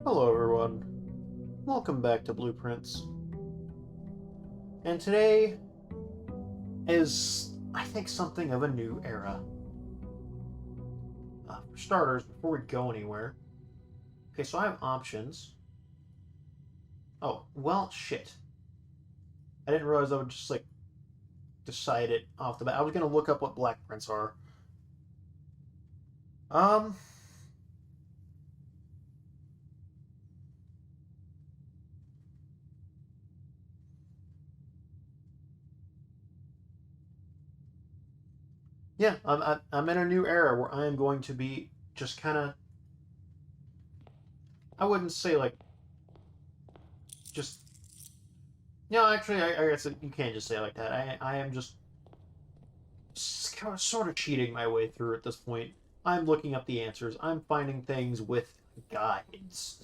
Hello everyone, welcome back to Blueprints. And today is, I think, something of a new era. For starters, before we go anywhere, okay, so I have options. Oh, well, shit. I didn't realize I would just, decide it off the bat. I was gonna look up what black prints are. Um, yeah, I'm in a new era where I am going to be just kind of, I wouldn't say, just, actually, I guess you can't just say it like that. I am just sort of cheating my way through at this point. I'm looking up the answers. I'm finding things with guides.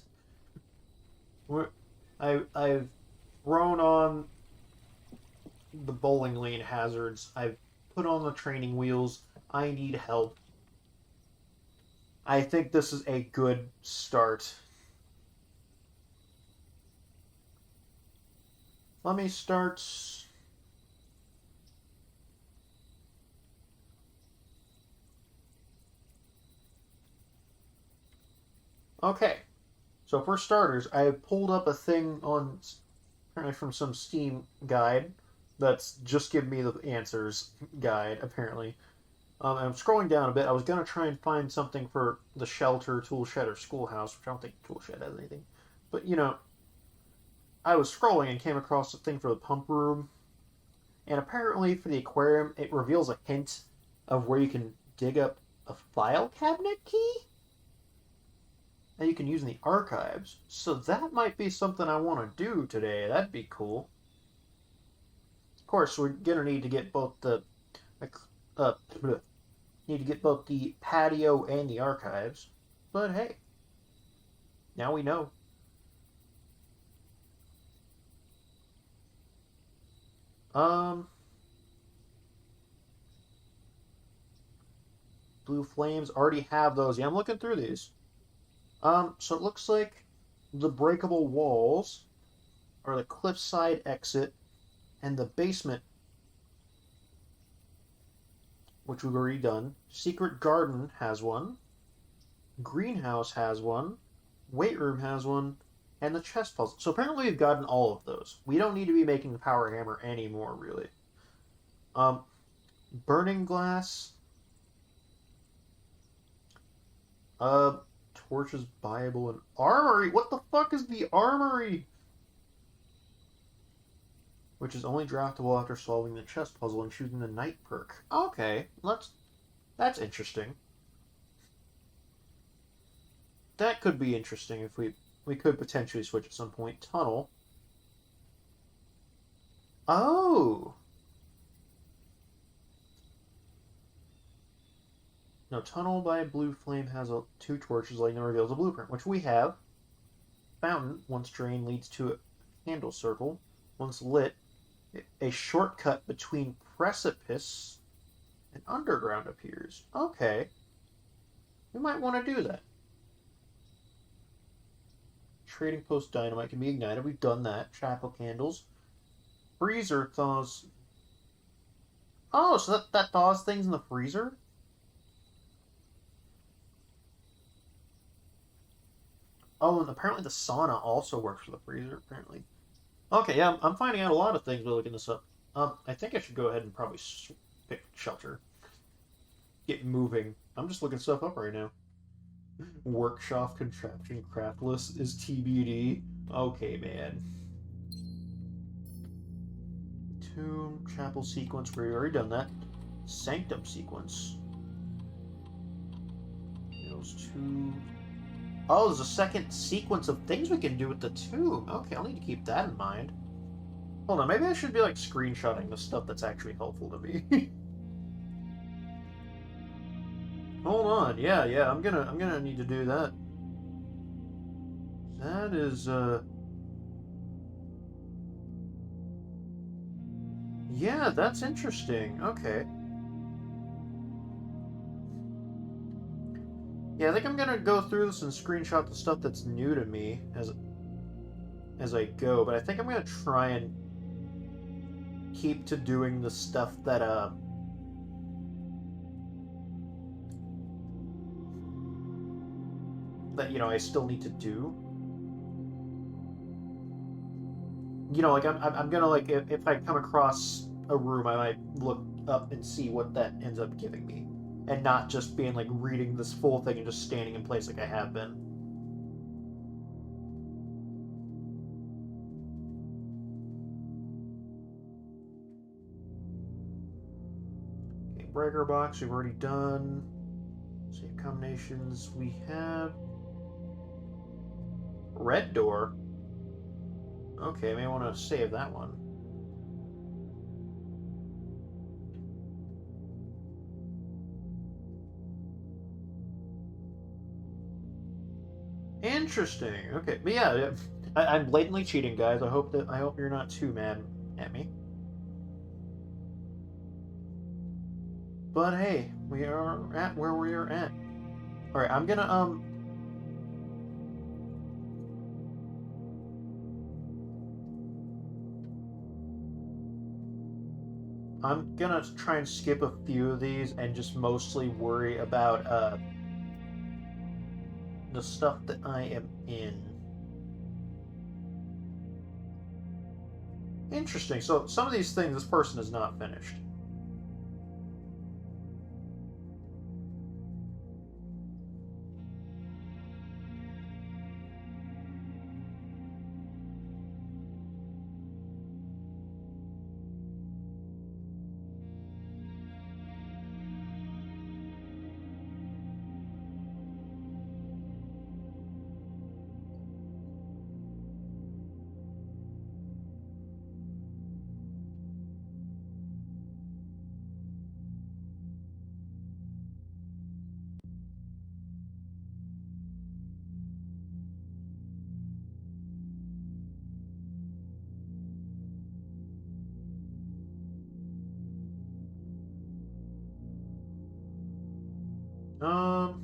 I've thrown on the bowling lane hazards. I've put on the training wheels. I need help. I think this is a good start. Let me start. Okay. So for starters, I have pulled up a thing on apparently from some Steam guide that's just giving me the answers guide apparently. I'm scrolling down a bit. I was gonna try and find something for the shelter, tool shed, or schoolhouse, which I don't think tool shed has anything. But I was scrolling and came across a thing for the pump room, and apparently for the aquarium, it reveals a hint of where you can dig up a file cabinet key that you can use in the archives. So that might be something I want to do today. That'd be cool. Of course, we're gonna need to get both the uh, need to get both the patio and the archives. But hey, now we know. Um, Blue Flames already have those. Yeah, I'm looking through these. So it looks like the breakable walls are the cliffside exit and the basement, which we've already done. Secret Garden has one. Greenhouse has one. Weight Room has one. And the chest puzzle. So apparently we've gotten all of those. We don't need to be making the power hammer anymore, really. Um, Burning Glass. Uh, Torches, Bible, and Armory. What the fuck is the Armory? Which is only draftable after solving the chest puzzle and choosing the night perk. Okay, that's interesting. That could be interesting if we could potentially switch at some point. Tunnel. Oh. No, Tunnel by Blue Flame has two torches lighting and reveals a blueprint, which we have. Fountain, once drained, leads to a candle circle. Once lit, a shortcut between precipice and underground appears. Okay. We might want to do that. Trading post dynamite can be ignited. We've done that. Chapel candles. Freezer thaws. Oh, so that thaws things in the freezer? Oh, and apparently the sauna also works for the freezer, apparently. Okay, yeah, I'm finding out a lot of things by looking this up. I think I should go ahead and probably pick shelter. Get moving. I'm just looking stuff up right now. Workshop contraption craftless is TBD. Okay, man. Tomb, chapel sequence, we've already done that. Sanctum sequence. Those two. Oh, there's a second sequence of things we can do with the tomb. Okay, I'll need to keep that in mind. Hold on, maybe I should be screenshotting the stuff that's actually helpful to me. Hold on, yeah, I'm gonna need to do that. That is yeah, that's interesting. Okay. Yeah, I think I'm gonna go through this and screenshot the stuff that's new to me as I go, but I think I'm gonna try and keep to doing the stuff that I still need to do. Like I'm gonna like if I come across a room, I might look up and see what that ends up giving me, and not just being like reading this full thing and just standing in place like I have been. Okay, breaker box we've already done. Save combinations we have. Red door. Okay, I may want to save that one. Interesting. Okay, but yeah, I'm blatantly cheating, guys. I hope you're not too mad at me. But hey, we are at where we are at. All right, I'm gonna try and skip a few of these and just mostly worry about the stuff that I am in. Interesting. So some of these things this person has not finished. Um,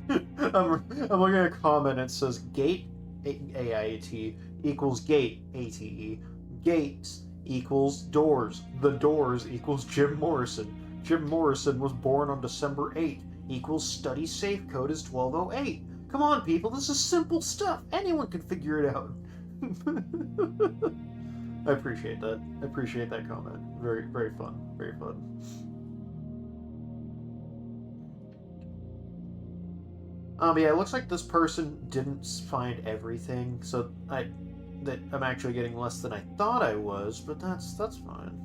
I'm looking at a comment. It says gate AIT equals gate ATE. Gates equals doors. The doors equals Jim Morrison. Jim Morrison was born on December 8th. Equals study safe code is 1208. Come on, people. This is simple stuff. Anyone can figure it out. I appreciate that. I appreciate that comment. Very, very fun. Very fun. Yeah, it looks like this person didn't find everything, so I'm actually getting less than I thought I was, but that's fine.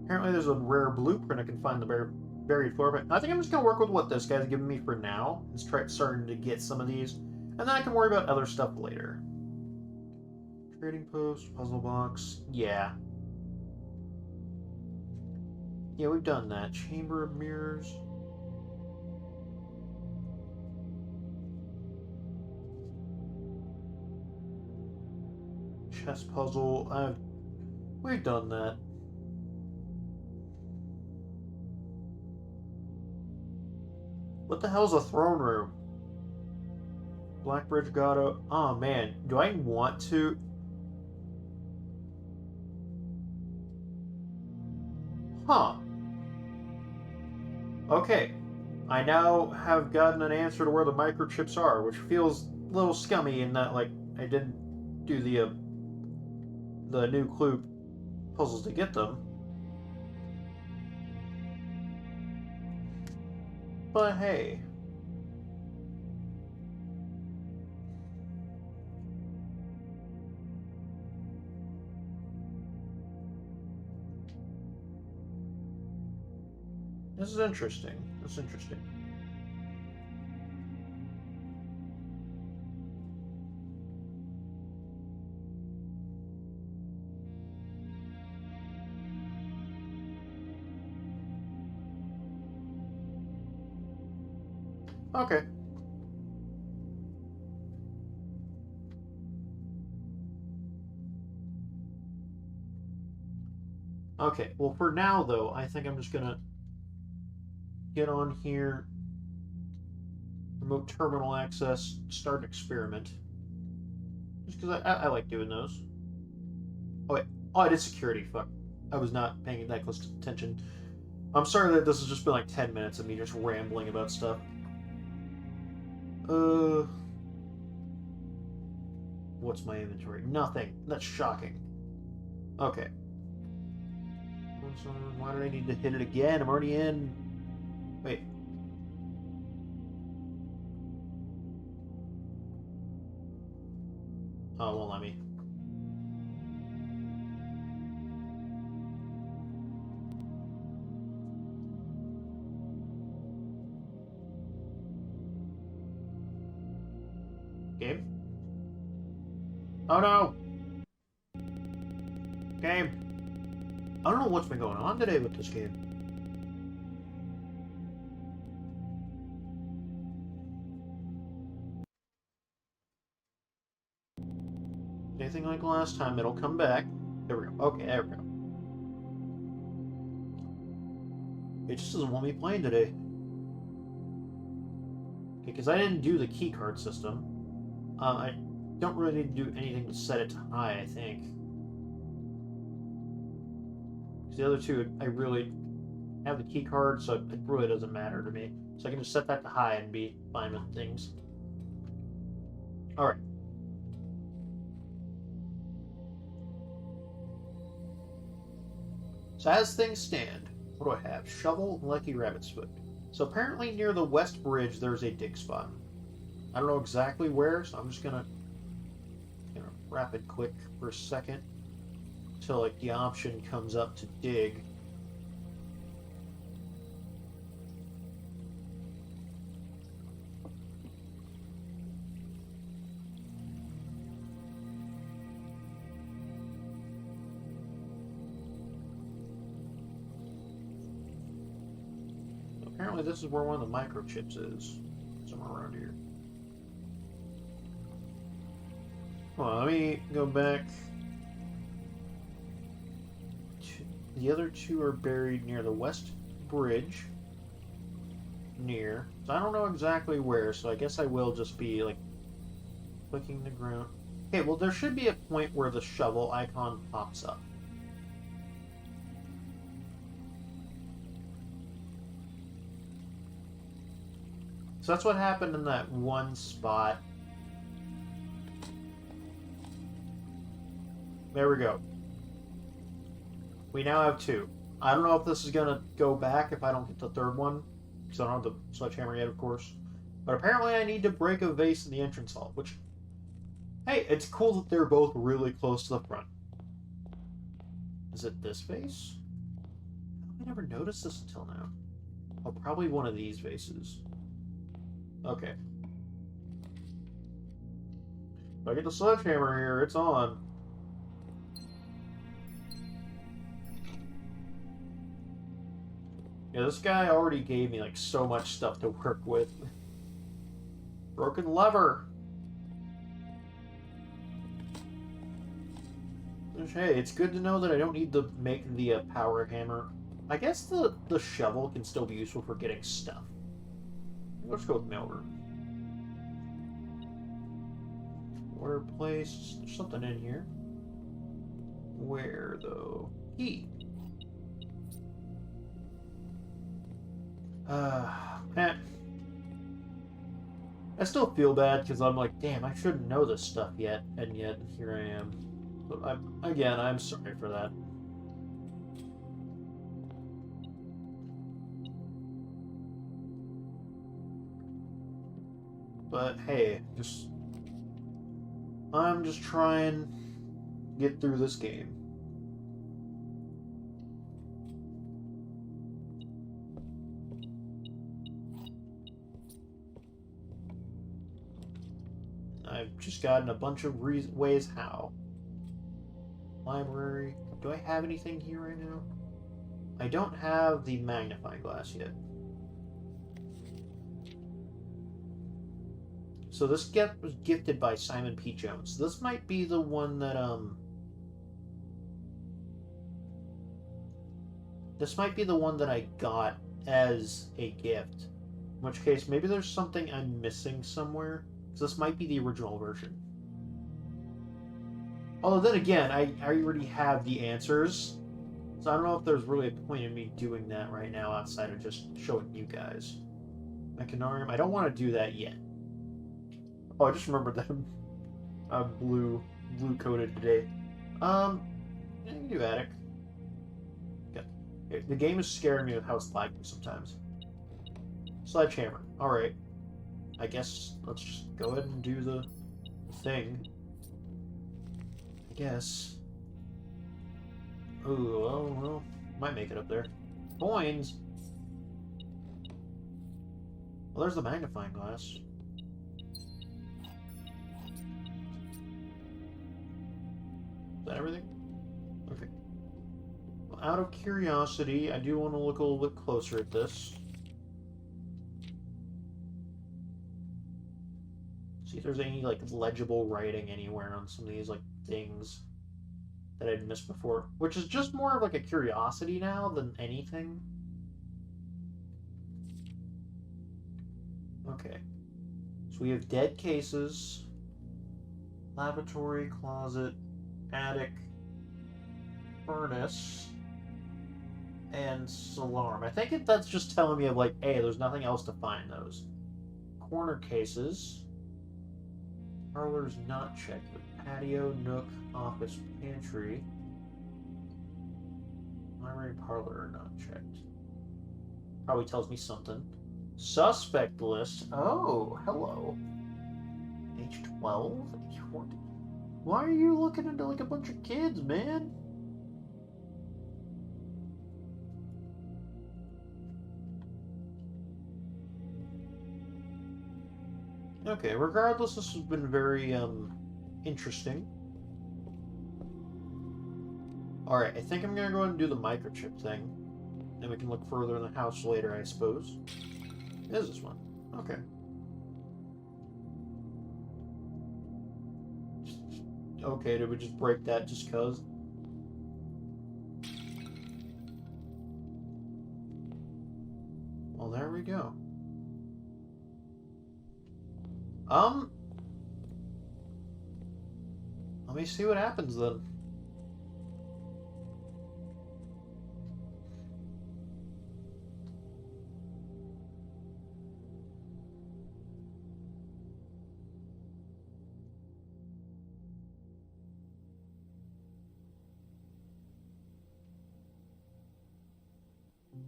Apparently, there's a rare blueprint I can find the buried floor, but I think I'm just gonna work with what this guy's giving me for now. And try starting to get some of these, and then I can worry about other stuff later. Trading post, puzzle box, yeah. Yeah, we've done that. Chamber of Mirrors. Chess puzzle. We've done that. What the hell's a throne room? Blackbridge Gato. Oh man, do I want to? Huh. Okay. I now have gotten an answer to where the microchips are, which feels a little scummy in that like I didn't do the new clue puzzles to get them. But hey. This is interesting. This is interesting. Okay. Okay, well, for now, though, I think I'm just gonna get on here, remote terminal access, start an experiment. Just because I like doing those. Oh, wait. Oh, I did security. Fuck. I was not paying that close attention. I'm sorry that this has just been like 10 minutes of me just rambling about stuff. What's my inventory? Nothing. That's shocking. Okay. Why did I need to hit it again? I'm already in. Wait. Oh, it won't let me. Game? Oh no! Game! I don't know what's been going on today with this game. Anything like last time, it'll come back. There we go. Okay, there we go. It just doesn't want me playing today. Okay, because I didn't do the keycard system. I don't really need to do anything to set it to high, I think. Because the other two, I really have the keycard, so it really doesn't matter to me. So I can just set that to high and be fine with things. Alright. So as things stand, what do I have? Shovel and Lucky Rabbit's Foot. So apparently near the West Bridge, there's a dig spot. I don't know exactly where, so I'm just gonna rapid click for a second until like the option comes up to dig. Apparently this is where one of the microchips is. Somewhere around here. Hold on, let me go back. The other two are buried near the West Bridge. So I don't know exactly where, so I guess I will just be, like, clicking the ground. Okay, well, there should be a point where the shovel icon pops up. So that's what happened in that one spot. There we go. We now have two. I don't know if this is going to go back if I don't get the third one. Because I don't have the sledgehammer yet, of course. But apparently I need to break a vase in the entrance hall. Which, hey, it's cool that they're both really close to the front. Is it this vase? I never noticed this until now. Oh, probably one of these vases. Okay. If I get the sledgehammer here, it's on. Yeah, this guy already gave me, like, so much stuff to work with. Broken lever! Hey, it's good to know that I don't need to make the power hammer. I guess the shovel can still be useful for getting stuff. Let's go with mailroom. Order placed. There's something in here. Where, though? Key. Man. I still feel bad because I'm like, damn, I shouldn't know this stuff yet, and yet here I am. But I'm sorry for that. But hey, I'm just trying to get through this game. I've just gotten a bunch of ways how. Library. Do I have anything here right now? I don't have the magnifying glass yet. So this gift was gifted by Simon P. Jones. This might be the one that, This might be the one that I got as a gift. In which case, maybe there's something I'm missing somewhere. Because this might be the original version. Although then again, I already have the answers. So I don't know if there's really a point in me doing that right now outside of just showing you guys. Mechanarium, I don't want to do that yet. Oh, I just remembered that I'm blue coded today. Yeah, you can do attic. Okay. The game is scaring me with how it's lagging sometimes. Sledgehammer. Alright. I guess let's just go ahead and do the thing. I guess. Ooh, well, might make it up there. Coins! Well, there's the magnifying glass. Is that everything? Okay. Well, out of curiosity, I do want to look a little bit closer at this. See if there's any, like, legible writing anywhere on some of these, like, things that I'd missed before. Which is just more of, like, a curiosity now than anything. Okay. So we have dead cases, lavatory, closet, attic, furnace, and alarm. I think that's just telling me of, like, hey, there's nothing else to find those. Corner cases. Parlor's not checked, but patio, nook, office, pantry. Library, parlor are not checked. Probably tells me something. Suspect list. Oh, hello. Age 12? Age 14? Why are you looking into like a bunch of kids, man? Okay, regardless, this has been very, interesting. Alright, I think I'm gonna go ahead and do the microchip thing. Then we can look further in the house later, I suppose. It is this one. Okay. Okay, did we just break that just cause? Well, there we go. Let me see what happens then.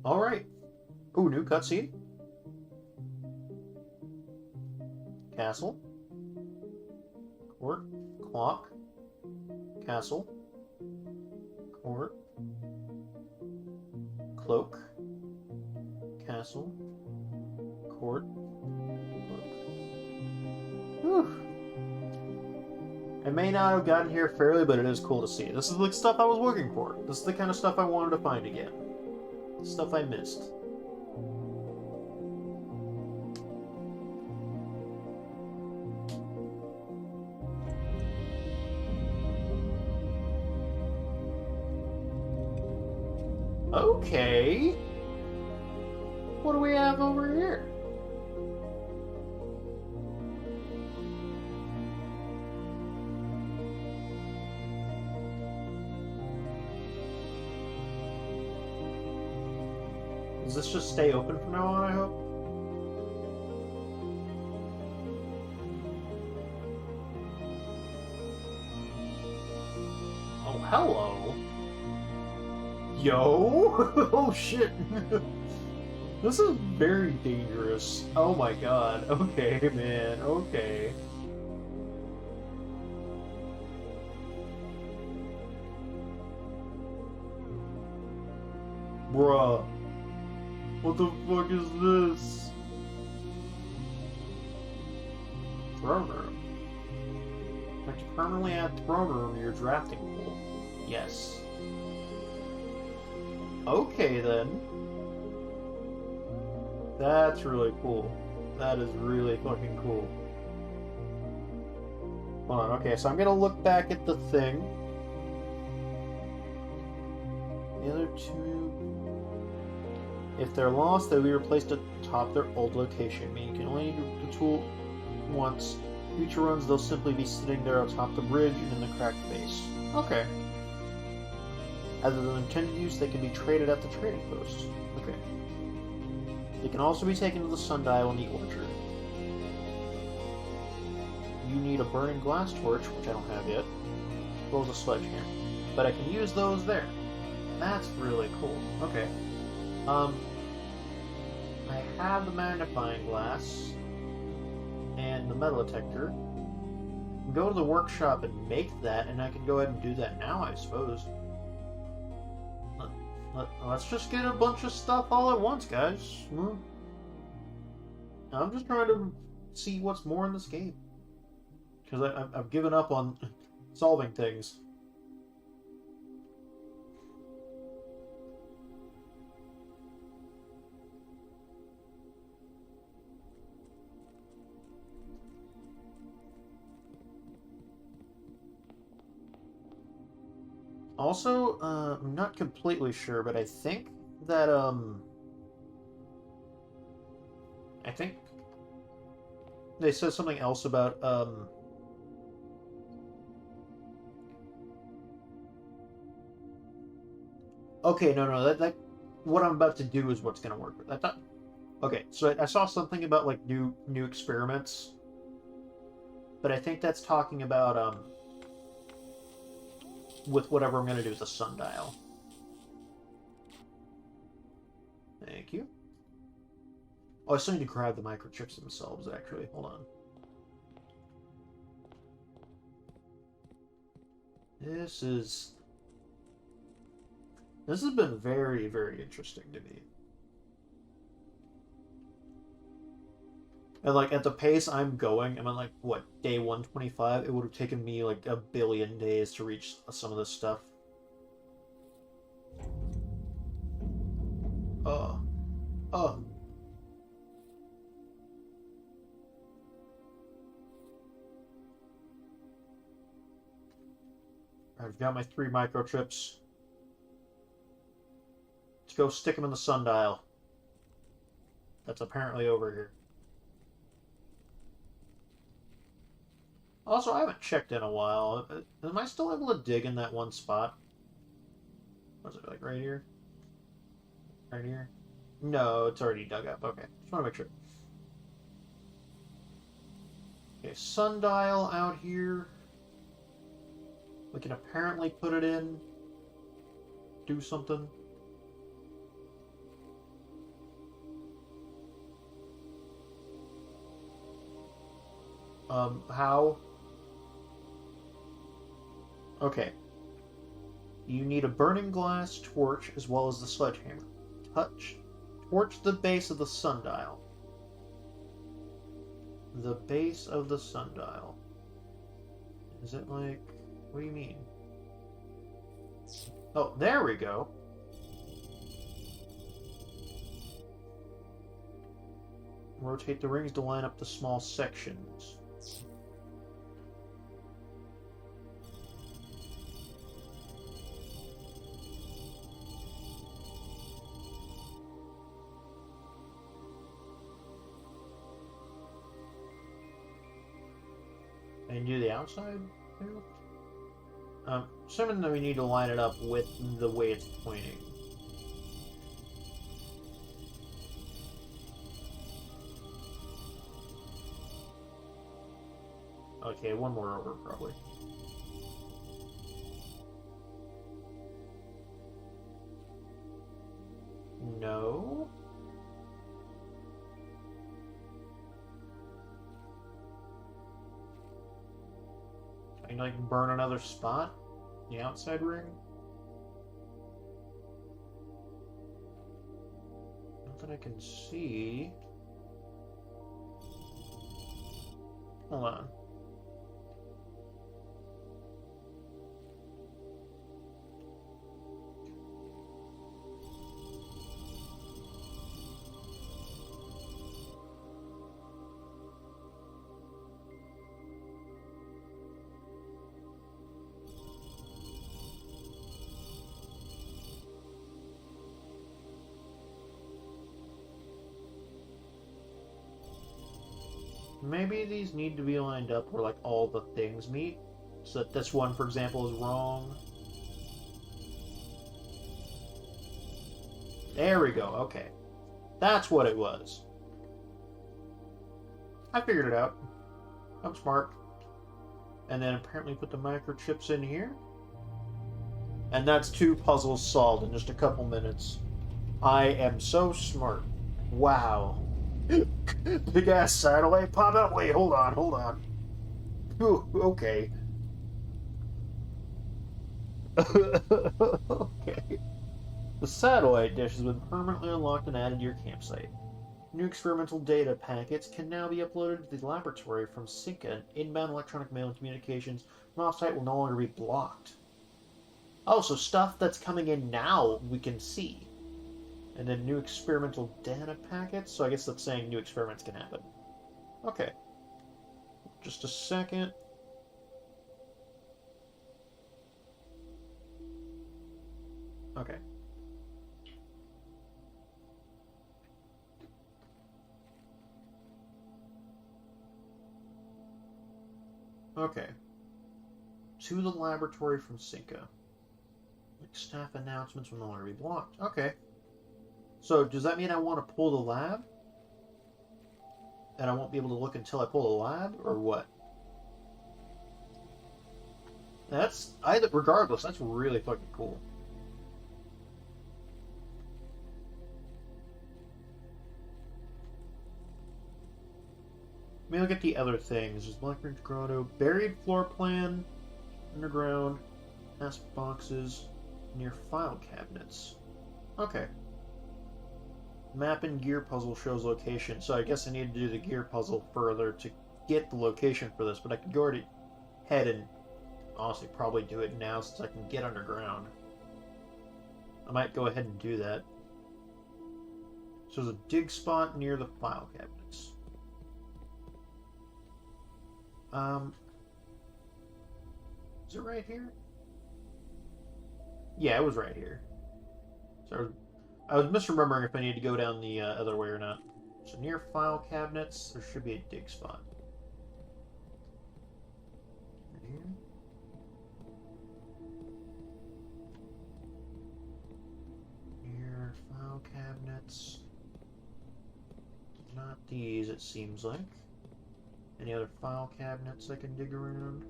Alright. Ooh, new cutscene. Castle. Court. Clock. Castle. Court. Cloak. Castle. Court. Cloak. Whew. I may not have gotten here fairly, but it is cool to see. This is the stuff I was looking for. This is the kind of stuff I wanted to find again. Stuff I missed. Okay. What do we have over here? Does this just stay open from now on, I hope? Oh, hello. Yo! Oh, shit. This is very dangerous. Oh my god. Okay, man. Okay. Bruh. What the fuck is this? Throne room. I'd like to permanently add throne room to your drafting pool. Yes. Okay then. That's really cool. That is really fucking cool. Hold on, okay, so I'm gonna look back at the thing. The other two... If they're lost, they'll be replaced atop their old location, meaning you can only use the tool once. Future runs, they'll simply be sitting there atop the bridge and in the cracked base. Okay. As of their intended use, they can be traded at the trading post. Okay. They can also be taken to the sundial in the orchard. You need a burning glass torch, which I don't have yet, as well as a sledgehammer. But I can use those there. That's really cool. Okay. I have the magnifying glass and the metal detector. Go to the workshop and make that, and I can go ahead and do that now, I suppose. Let's just get a bunch of stuff all at once, guys. I'm just trying to see what's more in this game. Because I've given up on solving things. Also, I'm not completely sure, but I think that, I think they said something else about, okay, no, that what I'm about to do is what's gonna work. I thought, okay, so I saw something about, like, new experiments, but I think that's talking about, with whatever I'm gonna do with the sundial. Thank you. Oh, I still need to grab the microchips themselves, actually. Hold on. This has been very, very interesting to me. And, like, at the pace I'm going, I'm on, like, what, day 125? It would have taken me, like, a billion days to reach some of this stuff. Oh. I've got my 3 microchips. Let's go stick them in the sundial. That's apparently over here. Also, I haven't checked in a while. Am I still able to dig in that one spot? Was it, like, right here? Right here? No, it's already dug up. Okay, just want to make sure. Okay, sundial out here. We can apparently put it in. Do something. How? Okay. You need a burning glass torch as well as the sledgehammer. Torch the base of the sundial. The base of the sundial. Is it like... What do you mean? Oh, there we go. Rotate the rings to line up the small sections. And do the outside too? Assuming that we need to line it up with the way it's pointing. Okay, one more over, probably. No? Can I, like, burn another spot? The outside ring? Not that I can see. Hold on. Maybe these need to be lined up where, like, all the things meet. So that this one, for example, is wrong. There we go, okay. That's what it was. I figured it out. I'm smart. And then apparently put the microchips in here. And that's 2 puzzles solved in just a couple minutes. I am so smart. Wow. Big ass satellite pop out. Wait, hold on. Ooh, okay. Okay. The satellite dish has been permanently unlocked and added to your campsite. New experimental data packets can now be uploaded to the laboratory from Sinca, and inbound electronic mail and communications from offsite will no longer be blocked. Oh, so stuff that's coming in now we can see. And then new experimental data packets, so I guess that's saying new experiments can happen. Okay. Just a second. Okay. Okay. To the laboratory from Sinca. Like staff announcements will no longer be blocked. Okay. So does that mean I want to pull the lab? And I won't be able to look until I pull the lab, or what? That's regardless, that's really fucking cool. Let me look at the other things. There's Blackbridge Grotto, buried floor plan, underground, task boxes, near file cabinets. Okay. Map and gear puzzle shows location, so I guess I need to do the gear puzzle further to get the location for this, but I could go ahead and honestly probably do it now since I can get underground. I might go ahead and do that. So there's a dig spot near the file cabinets. Is it right here? Yeah, it was right here. So I was misremembering if I need to go down the other way or not. So near file cabinets, there should be a dig spot. Right here. Near file cabinets. Not these, it seems like. Any other file cabinets I can dig around?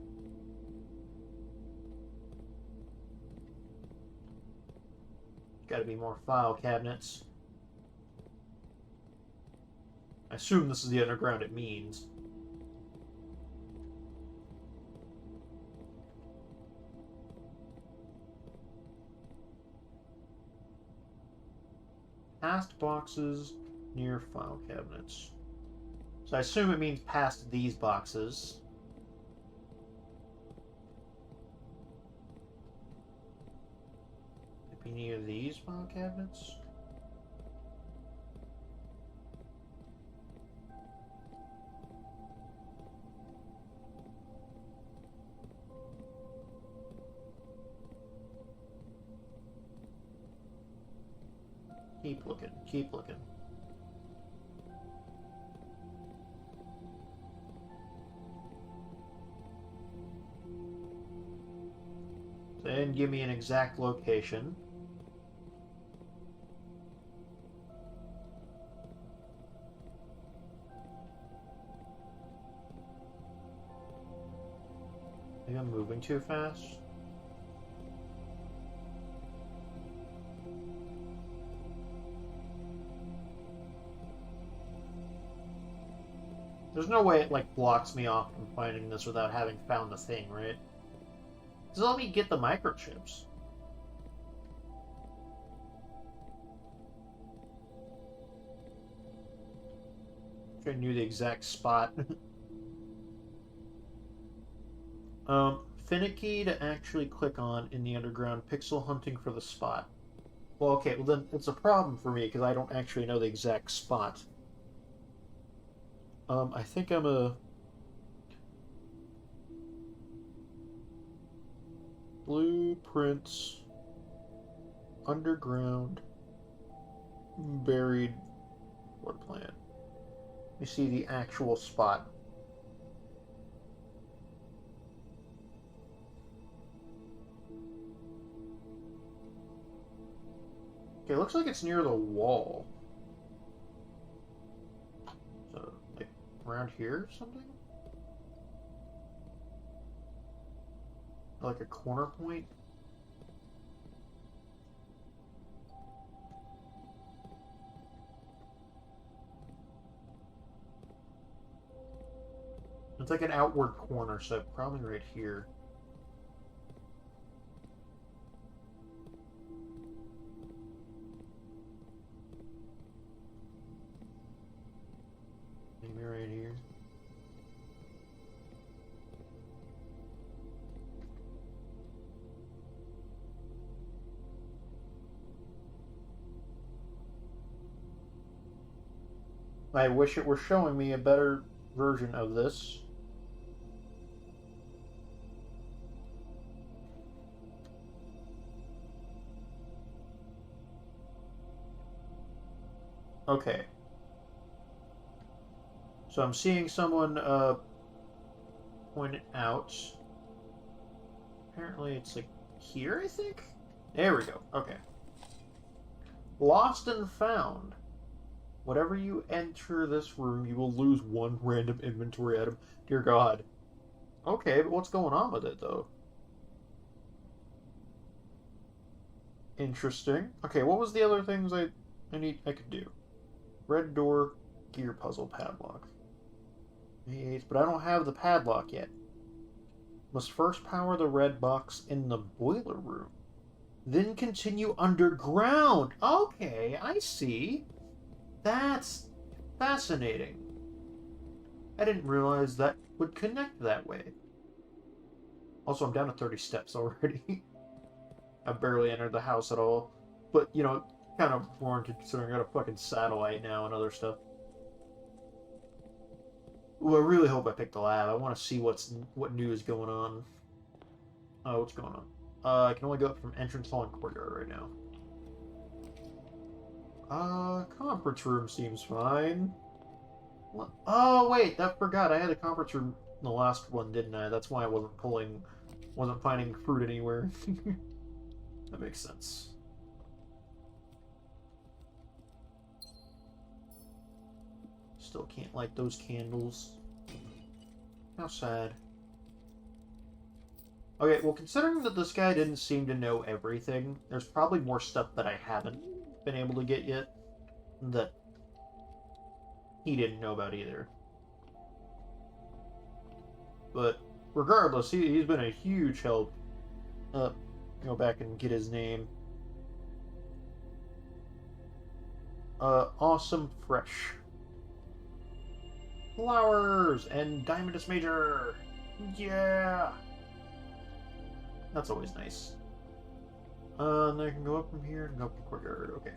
Gotta be more file cabinets. I assume this is the underground it means. Past boxes near file cabinets. So I assume it means past these boxes. Maybe near these file cabinets? Keep looking, keep looking. So they didn't give me an exact location. Maybe I'm moving too fast. There's no way it, like, blocks me off from finding this without having found the thing, right? Just let me get the microchips. If I knew the exact spot. Finicky to actually click on in the underground, pixel hunting for the spot. Well, okay, well then it's a problem for me because I don't actually know the exact spot. I think I'm a blueprints underground buried floor plan. You see the actual spot. Okay, it looks like it's near the wall. So, like, around here or something? Like a corner point? It's like an outward corner, so probably right here. Maybe right here. I wish it were showing me a better version of this. Okay. So I'm seeing someone point it out. Apparently it's like here, I think? There we go. Okay. Lost and found. Whenever you enter this room, you will lose one random inventory item. Dear God. Okay, but what's going on with it, though? Interesting. Okay, what was the other things I could do? Red door, gear puzzle, padlock. But I don't have the padlock yet. Must first power the red box in the boiler room. Then continue underground. Okay, I see. That's fascinating. I didn't realize that would connect that way. Also, I'm down to 30 steps already. I barely entered the house at all. But, you know, kind of warranted considering I got a fucking satellite now and other stuff. Well, I really hope I picked the lab. I want to see what new is going on. Oh, what's going on? I can only go up from entrance hall and courtyard right now. Conference room seems fine. Oh, wait, I forgot. I had a conference room in the last one, didn't I? That's why I wasn't finding fruit anywhere. That makes sense. Still can't light those candles. How sad. Okay, well, considering that this guy didn't seem to know everything, there's probably more stuff that I haven't been able to get yet that he didn't know about either. But regardless, he's been a huge help. Go back and get his name. Awesome Fresh. Flowers and Diamondus Major. Yeah! That's always nice. And then I can go up from here and go up to courtyard. Okay.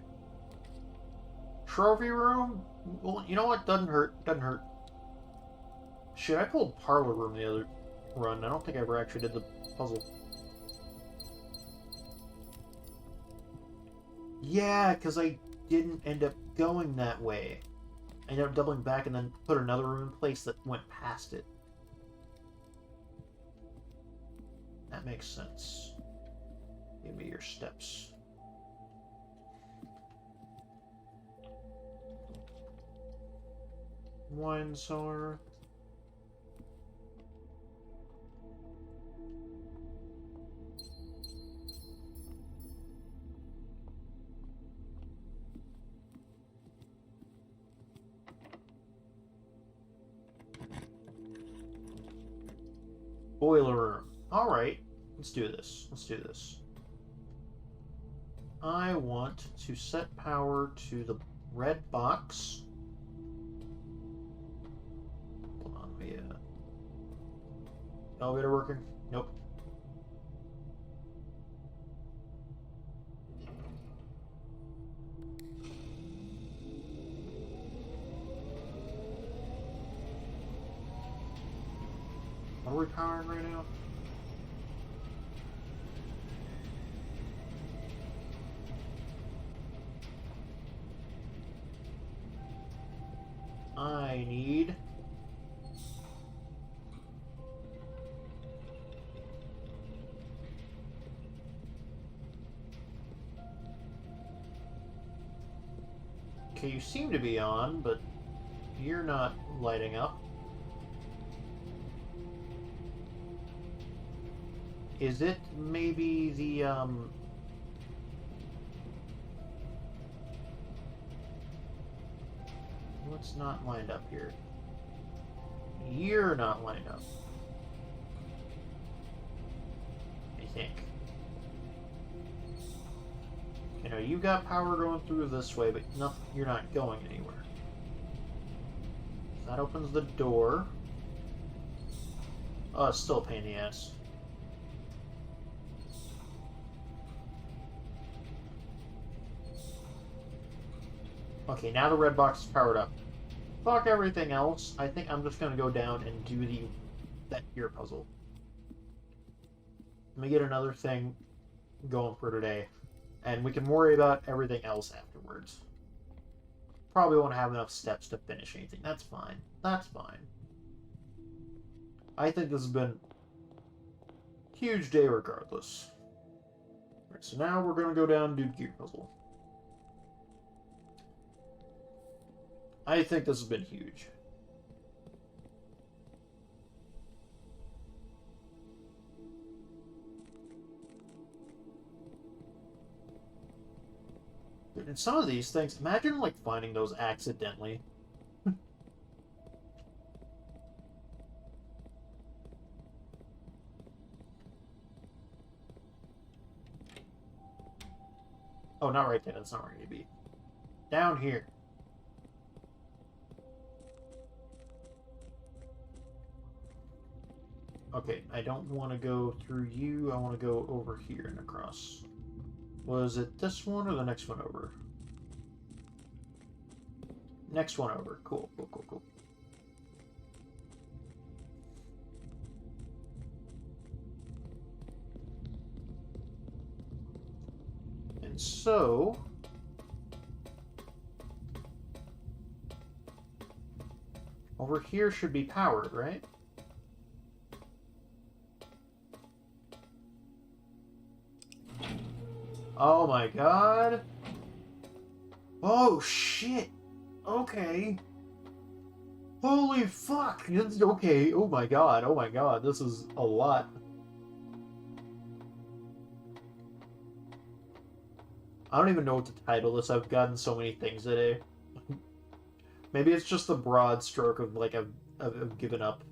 Trophy room? Well, you know what? Doesn't hurt. Doesn't hurt. Shit, I pulled parlor room the other run. I don't think I ever actually did the puzzle. Yeah, because I didn't end up going that way. I ended up doubling back and then put another room in place that went past it. That makes sense. Give me your steps. Wine cellar. Boiler room. Alright, let's do this. Let's do this. I want to set power to the red box. Hold on, elevator working? Nope. What are we powering right now? I need Okay, you seem to be on, but you're not lighting up. Is it maybe the, what's not lined up here? You're not lined up. I think. You know, you got power going through this way, but nothing, you're not going anywhere. So that opens the door. Oh, it's still a pain in the ass. Okay, now the red box is powered up. Fuck everything else. I think I'm just gonna go down and do that ear puzzle. Let me get another thing going for today. And we can worry about everything else afterwards. Probably won't have enough steps to finish anything. That's fine. That's fine. I think this has been a huge day regardless. Alright, so now we're going to go down and do the gear puzzle. I think this has been huge. In some of these things, imagine like finding those accidentally. Oh, not right there. That's not where I need to be. Down here. Okay, I don't want to go through you. I want to go over here and across. Was it this one or the next one over? Next one over. Cool, cool, cool, cool. And so... over here should be powered, right? Oh my god. Oh shit. Okay. Holy fuck. It's okay. Oh my god. Oh my god. This is a lot. I don't even know what to title this. I've gotten so many things today. Maybe it's just the broad stroke of like I've given up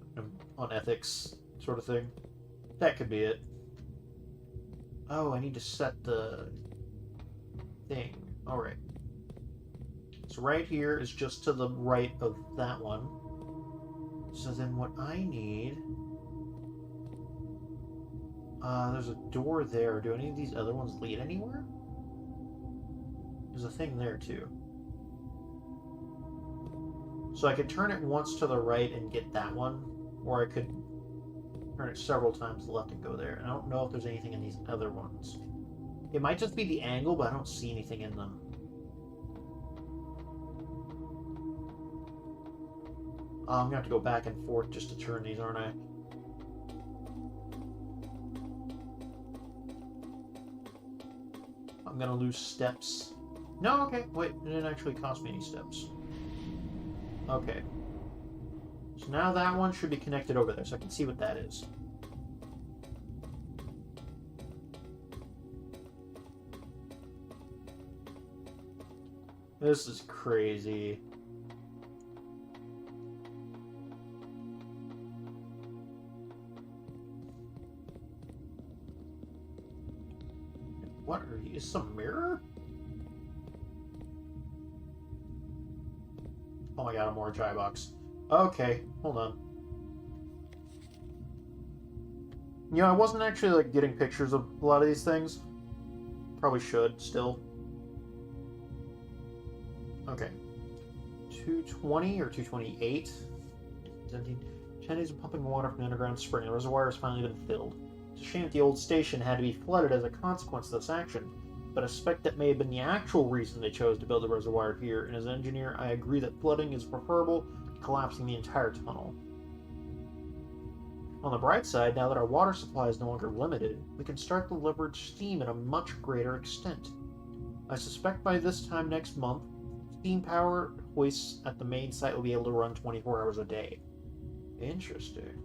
on ethics sort of thing. That could be it. Oh, I need to set the thing. Alright. So right here is just to the right of that one. So then what I need... there's a door there. Do any of these other ones lead anywhere? There's a thing there too. So I could turn it once to the right and get that one, or I could turn it several times to the left and go there. And I don't know if there's anything in these other ones. It might just be the angle, but I don't see anything in them. I'm gonna have to go back and forth just to turn these, aren't I? I'm gonna lose steps. No, okay, wait, it didn't actually cost me any steps. Okay. So now that one should be connected over there, so I can see what that is. This is crazy. What are you? Is some mirror? Oh my god, a more dry box. Okay, hold on. You know, I wasn't actually like getting pictures of a lot of these things. Probably should still. Okay. 220 or 228. 17. 10 days of pumping water from the underground spring. The reservoir has finally been filled. It's a shame that the old station had to be flooded as a consequence of this action, but I suspect that may have been the actual reason they chose to build the reservoir here, and as an engineer, I agree that flooding is preferable to collapsing the entire tunnel. On the bright side, now that our water supply is no longer limited, we can start to leverage steam at a much greater extent. I suspect by this time next month, Steam power hoists at the main site will be able to run 24 hours a day. Interesting.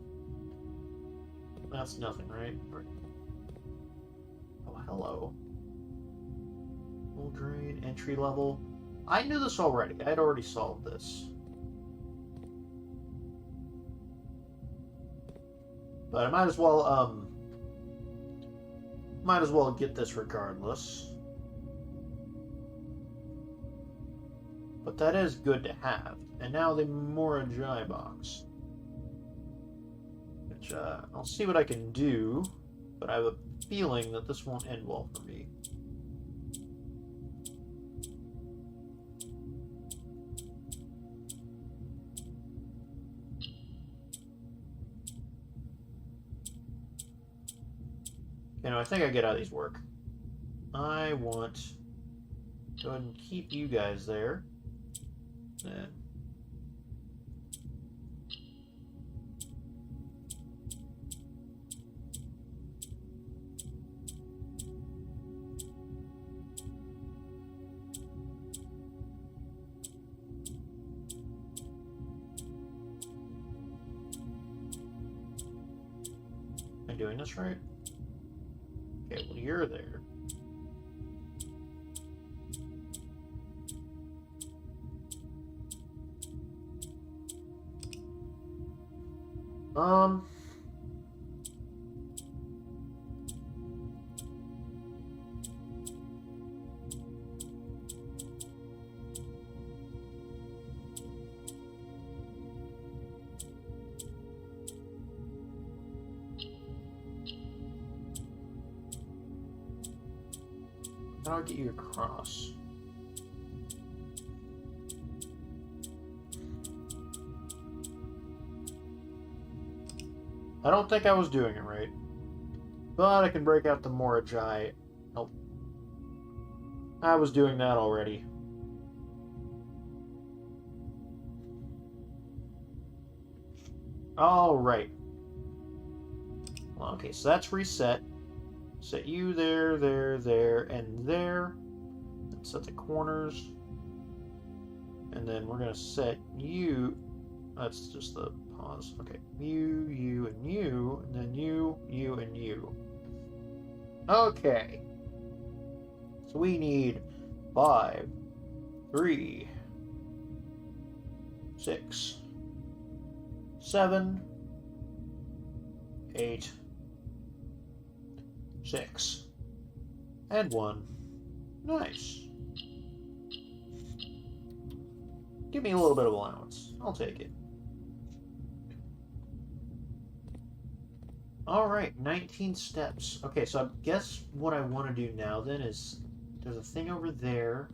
That's nothing, right? Oh, hello. Full drain, entry level. I knew this already. I'd already solved this. But I might as well get this regardless. But that is good to have. And now the Morajai box. Which, I'll see what I can do, but I have a feeling that this won't end well for me. You know, I think I get how these work. I want to go ahead and keep you guys there. Then am I doing this right? Okay, well, you're there. I'll get you across. I don't think I was doing it right. But I can break out the Morajai. Nope. I was doing that already. Alright. Okay, so that's reset. Set you there, there, and there. And set the corners. And then we're going to set you... That's just the pause. Okay. You, and you. And then you, and you. Okay. So we need 5, 3, 6, 7, 8, 6, and 1. Nice. Give me a little bit of allowance. I'll take it. Alright, 19 steps. Okay, so I guess what I want to do now then is there's a thing over there.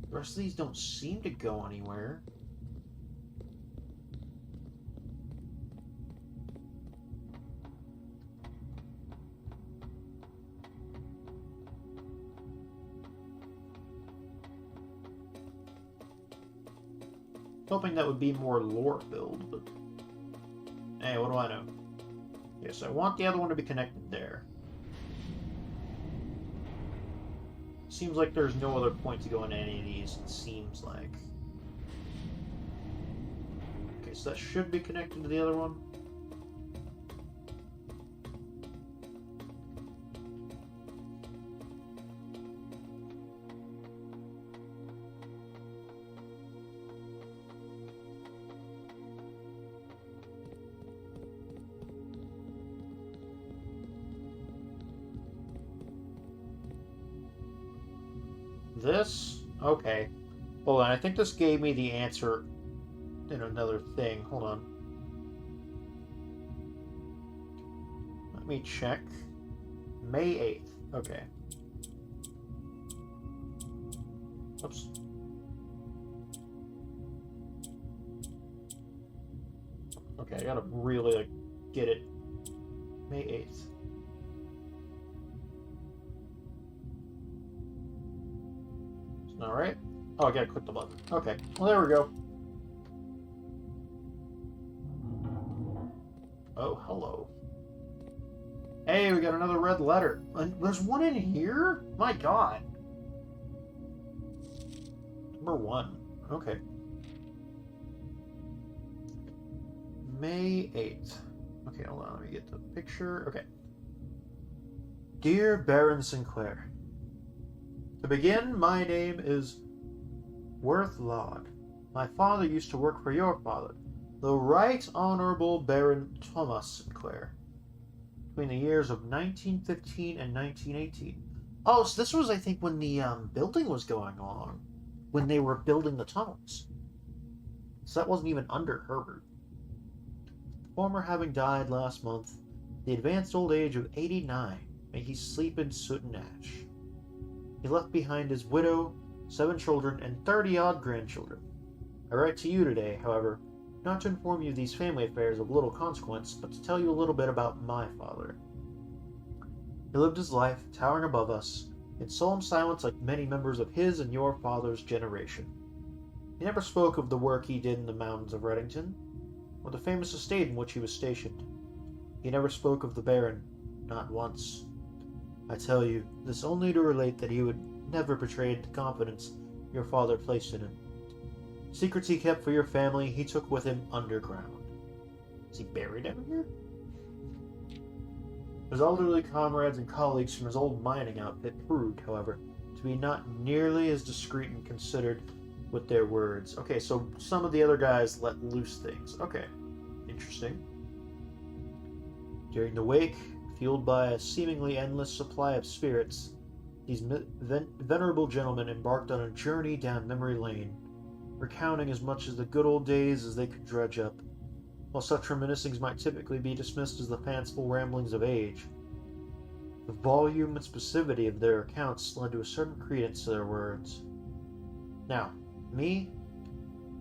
The rest of these don't seem to go anywhere. Hoping that would be more lore filled, but hey, what do I know? Yes, I want the other one to be connected there. Seems like there's no other point to go into any of these, it seems like. Okay, so that should be connected to the other one. This? Okay. Hold on, I think this gave me the answer in another thing. Hold on. Let me check. May 8th. Okay. Oops. Okay, I gotta really, get it. May 8th. Alright. Oh, I gotta click the button. Okay. Well, there we go. Oh, hello. Hey, we got another red letter. There's one in here? My god. Number 1. Okay. May 8th. Okay, hold on. Let me get the picture. Okay. Dear Baron Sinclair, to begin, my name is Worth Laud. My father used to work for your father, the Right Honorable Baron Thomas Sinclair, between the years of 1915 and 1918. Oh, so this was, I think, when the building was going on, when they were building the tunnels. So that wasn't even under Herbert. The former having died last month, the advanced old age of 89, may he sleep in soot and ash. He left behind his widow, 7 children, and 30-odd grandchildren. I write to you today, however, not to inform you of these family affairs of little consequence, but to tell you a little bit about my father. He lived his life, towering above us, in solemn silence like many members of his and your father's generation. He never spoke of the work he did in the mountains of Reddington, or the famous estate in which he was stationed. He never spoke of the Baron, not once. I tell you this only to relate that he would never betray the confidence your father placed in him. Secrets he kept for your family he took with him underground. Is he buried down here? His elderly comrades and colleagues from his old mining outfit proved, however, to be not nearly as discreet and considered with their words. Okay, so some of the other guys let loose things. Okay, interesting. During the wake, fueled by a seemingly endless supply of spirits, these venerable gentlemen embarked on a journey down memory lane, recounting as much of the good old days as they could dredge up. While such reminiscings might typically be dismissed as the fanciful ramblings of age, the volume and specificity of their accounts led to a certain credence to their words. Now, me?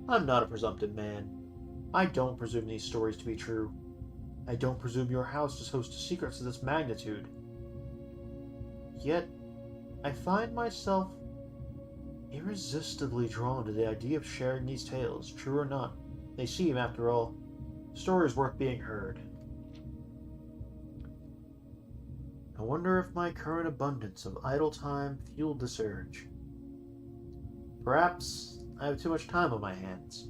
I'm not a presumptive man. I don't presume these stories to be true. I don't presume your house is host to secrets of this magnitude. Yet, I find myself irresistibly drawn to the idea of sharing these tales, true or not. They seem, after all, stories worth being heard. I wonder if my current abundance of idle time fueled this urge. Perhaps I have too much time on my hands.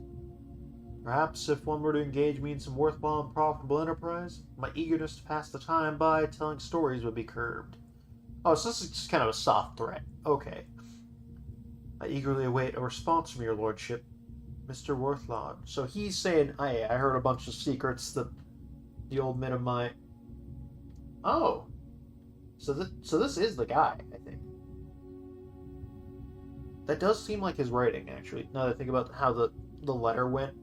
Perhaps if one were to engage me in some worthwhile and profitable enterprise, my eagerness to pass the time by telling stories would be curbed. Oh, so this is just kind of a soft threat. Okay. I eagerly await a response from your lordship, Mr. Worthlaw. So he's saying, I heard a bunch of secrets that the old men of my... Oh. So this is the guy, I think. That does seem like his writing, actually, now that I think about how the letter went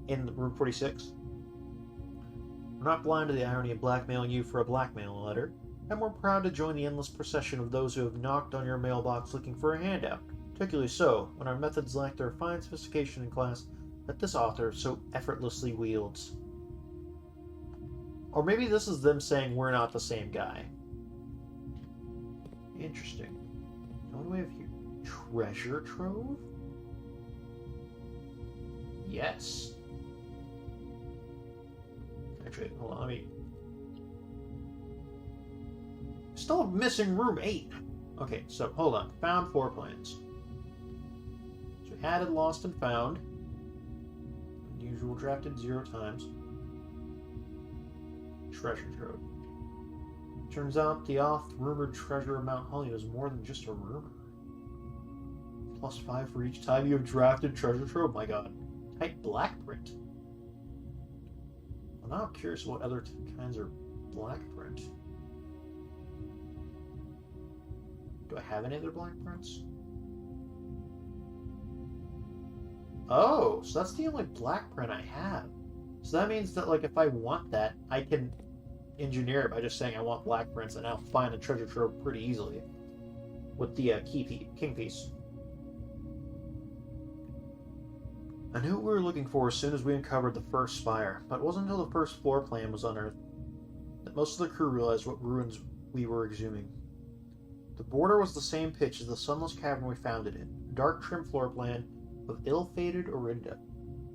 in Room 46. I'm not blind to the irony of blackmailing you for a blackmail letter. I'm more proud to join the endless procession of those who have knocked on your mailbox looking for a handout, particularly so when our methods lack the refined sophistication and class that this author so effortlessly wields. Or maybe this is them saying we're not the same guy. Interesting. What do we have here? Treasure trove? Yes. Actually, hold on, let me... Still missing room 8. Okay, so hold on. Found 4 plans. So we added, lost, and found. Unusual drafted 0 times. Treasure trove. Turns out the oft-rumored treasure of Mount Holly was more than just a rumor. +5 for each time you have drafted treasure trove. My god. Type black print. I'm now curious what other kinds are black print. Do I have any other black prints? Oh, so that's the only black print I have. So that means that, like, if I want that, I can engineer it by just saying I want black prints, and I'll find a treasure trove pretty easily with the king piece. I knew what we were looking for as soon as we uncovered the first spire, but it wasn't until the first floor plan was unearthed that most of the crew realized what ruins we were exhuming. The border was the same pitch as the sunless cavern we found it in, a dark trim floor plan of ill-fated Orinda.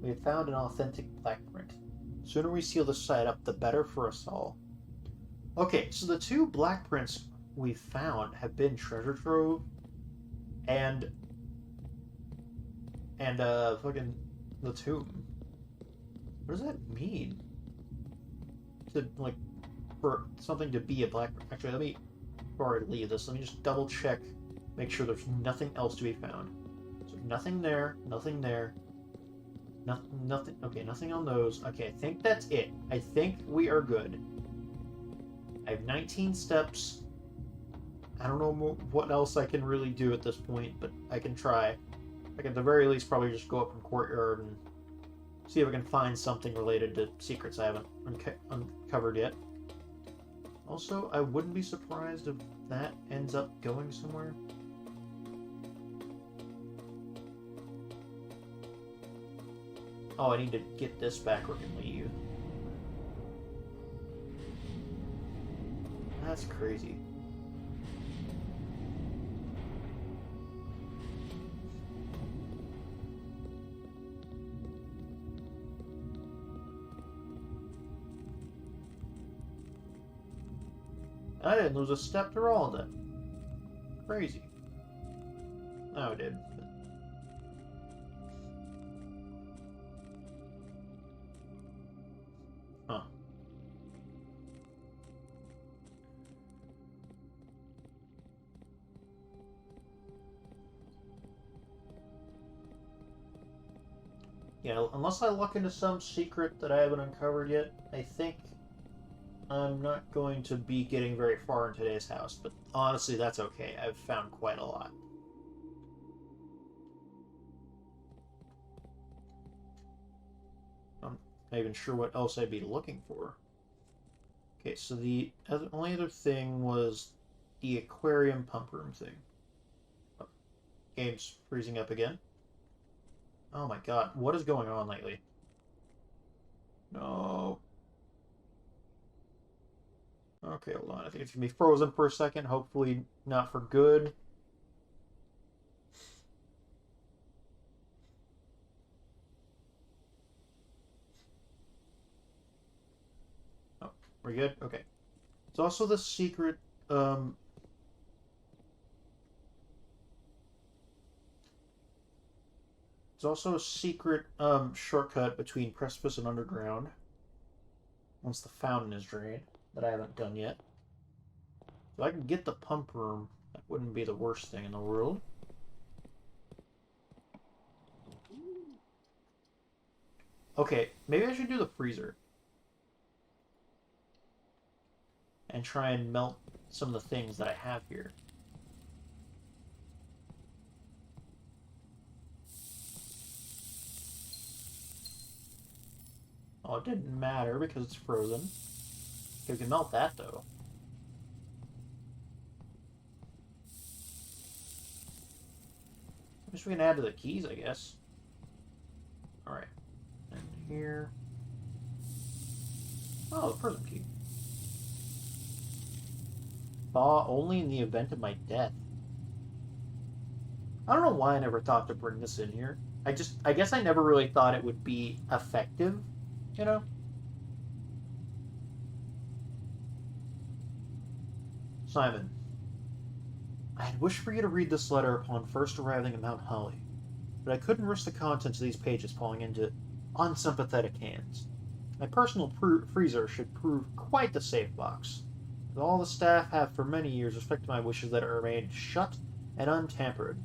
We had found an authentic black print. The sooner we seal this site up, the better for us all. Okay, so the 2 black prints we found have been treasure trove and And, fucking the tomb. What does that mean? To, like, for something to be a black... Actually, let me... Before I leave this, let me just double check, make sure there's nothing else to be found. So nothing there, nothing there. Nothing... Okay, nothing on those. Okay, I think that's it. I think we are good. I have 19 steps. I don't know what else I can really do at this point, but I can try. I can at the very least probably just go up in courtyard and see if I can find something related to secrets I haven't uncovered yet. Also, I wouldn't be surprised if that ends up going somewhere. Oh, I need to get this back or I can leave. That's crazy. I didn't lose a step through all of that. Crazy. No, I did. Huh. Yeah, unless I look into some secret that I haven't uncovered yet, I think I'm not going to be getting very far in today's house, but honestly, that's okay. I've found quite a lot. I'm not even sure what else I'd be looking for. Okay, so the only other thing was the aquarium pump room thing. Oh, game's freezing up again. Oh my god, what is going on lately? No. Okay, hold on. I think it's going to be frozen for a second. Hopefully not for good. Oh, we're good? Okay. It's also the secret, It's also a secret, shortcut between Precipice and Underground. Once the fountain is drained. That I haven't done yet. If I can get the pump room, that wouldn't be the worst thing in the world. Okay, maybe I should do the freezer. And try and melt some of the things that I have here. Oh, it didn't matter because it's frozen. We can melt that, though. I guess we can add to the keys, I guess. Alright. And here. Oh, the prison key. Thaw only in the event of my death. I don't know why I never thought to bring this in here. I guess I never really thought it would be effective, you know? Simon, I had wished for you to read this letter upon first arriving at Mount Holly, but I couldn't risk the contents of these pages falling into unsympathetic hands. My personal freezer should prove quite the safe box, but all the staff have for many years respected my wishes that it remained shut and untampered.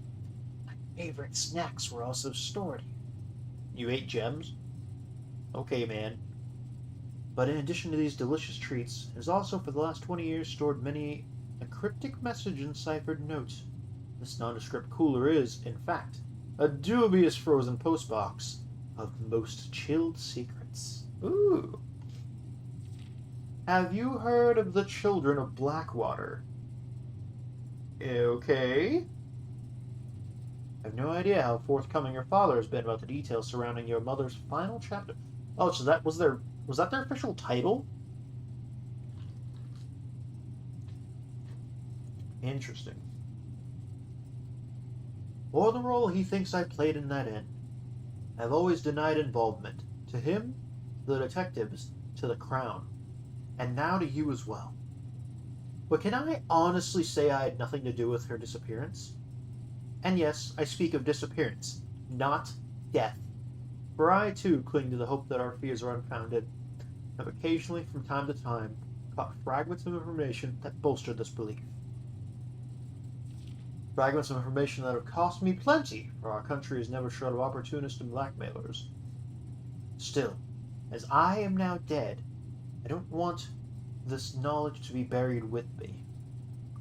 My favorite snacks were also stored here. You ate gems? Okay, man. But in addition to these delicious treats, it has also for the last 20 years stored many a cryptic message in ciphered notes. This nondescript cooler is, in fact, a dubious frozen postbox of most chilled secrets. Ooh. Have you heard of the Children of Blackwater? Okay. I have no idea how forthcoming your father has been about the details surrounding your mother's final chapter. Oh, so that was that their official title? Interesting. Or the role he thinks I played in that end. I've always denied involvement. To him, the detectives, to the Crown, and now to you as well. But can I honestly say I had nothing to do with her disappearance? And yes, I speak of disappearance, not death. For I, too, cling to the hope that our fears are unfounded. Have occasionally, from time to time, caught fragments of information that bolster this belief. Fragments of information that have cost me plenty, for our country is never short of opportunists and blackmailers. Still, as I am now dead, I don't want this knowledge to be buried with me.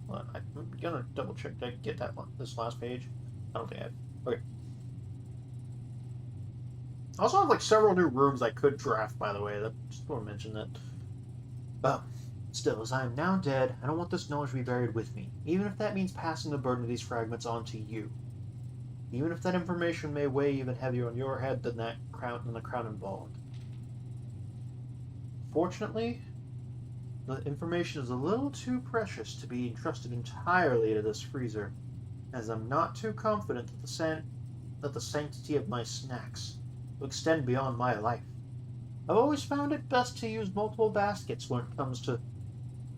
Well, I'm gonna double check. Did I get that one? This last page? I don't think I have. Okay. I also have like several new rooms I could draft, by the way. That just want to mention that. But still, as I am now dead, I don't want this knowledge to be buried with me, even if that means passing the burden of these fragments on to you. Even if that information may weigh even heavier on your head than the crown involved. Fortunately, the information is a little too precious to be entrusted entirely to this freezer, as I'm not too confident that the sanctity of my snacks will extend beyond my life. I've always found it best to use multiple baskets when it comes to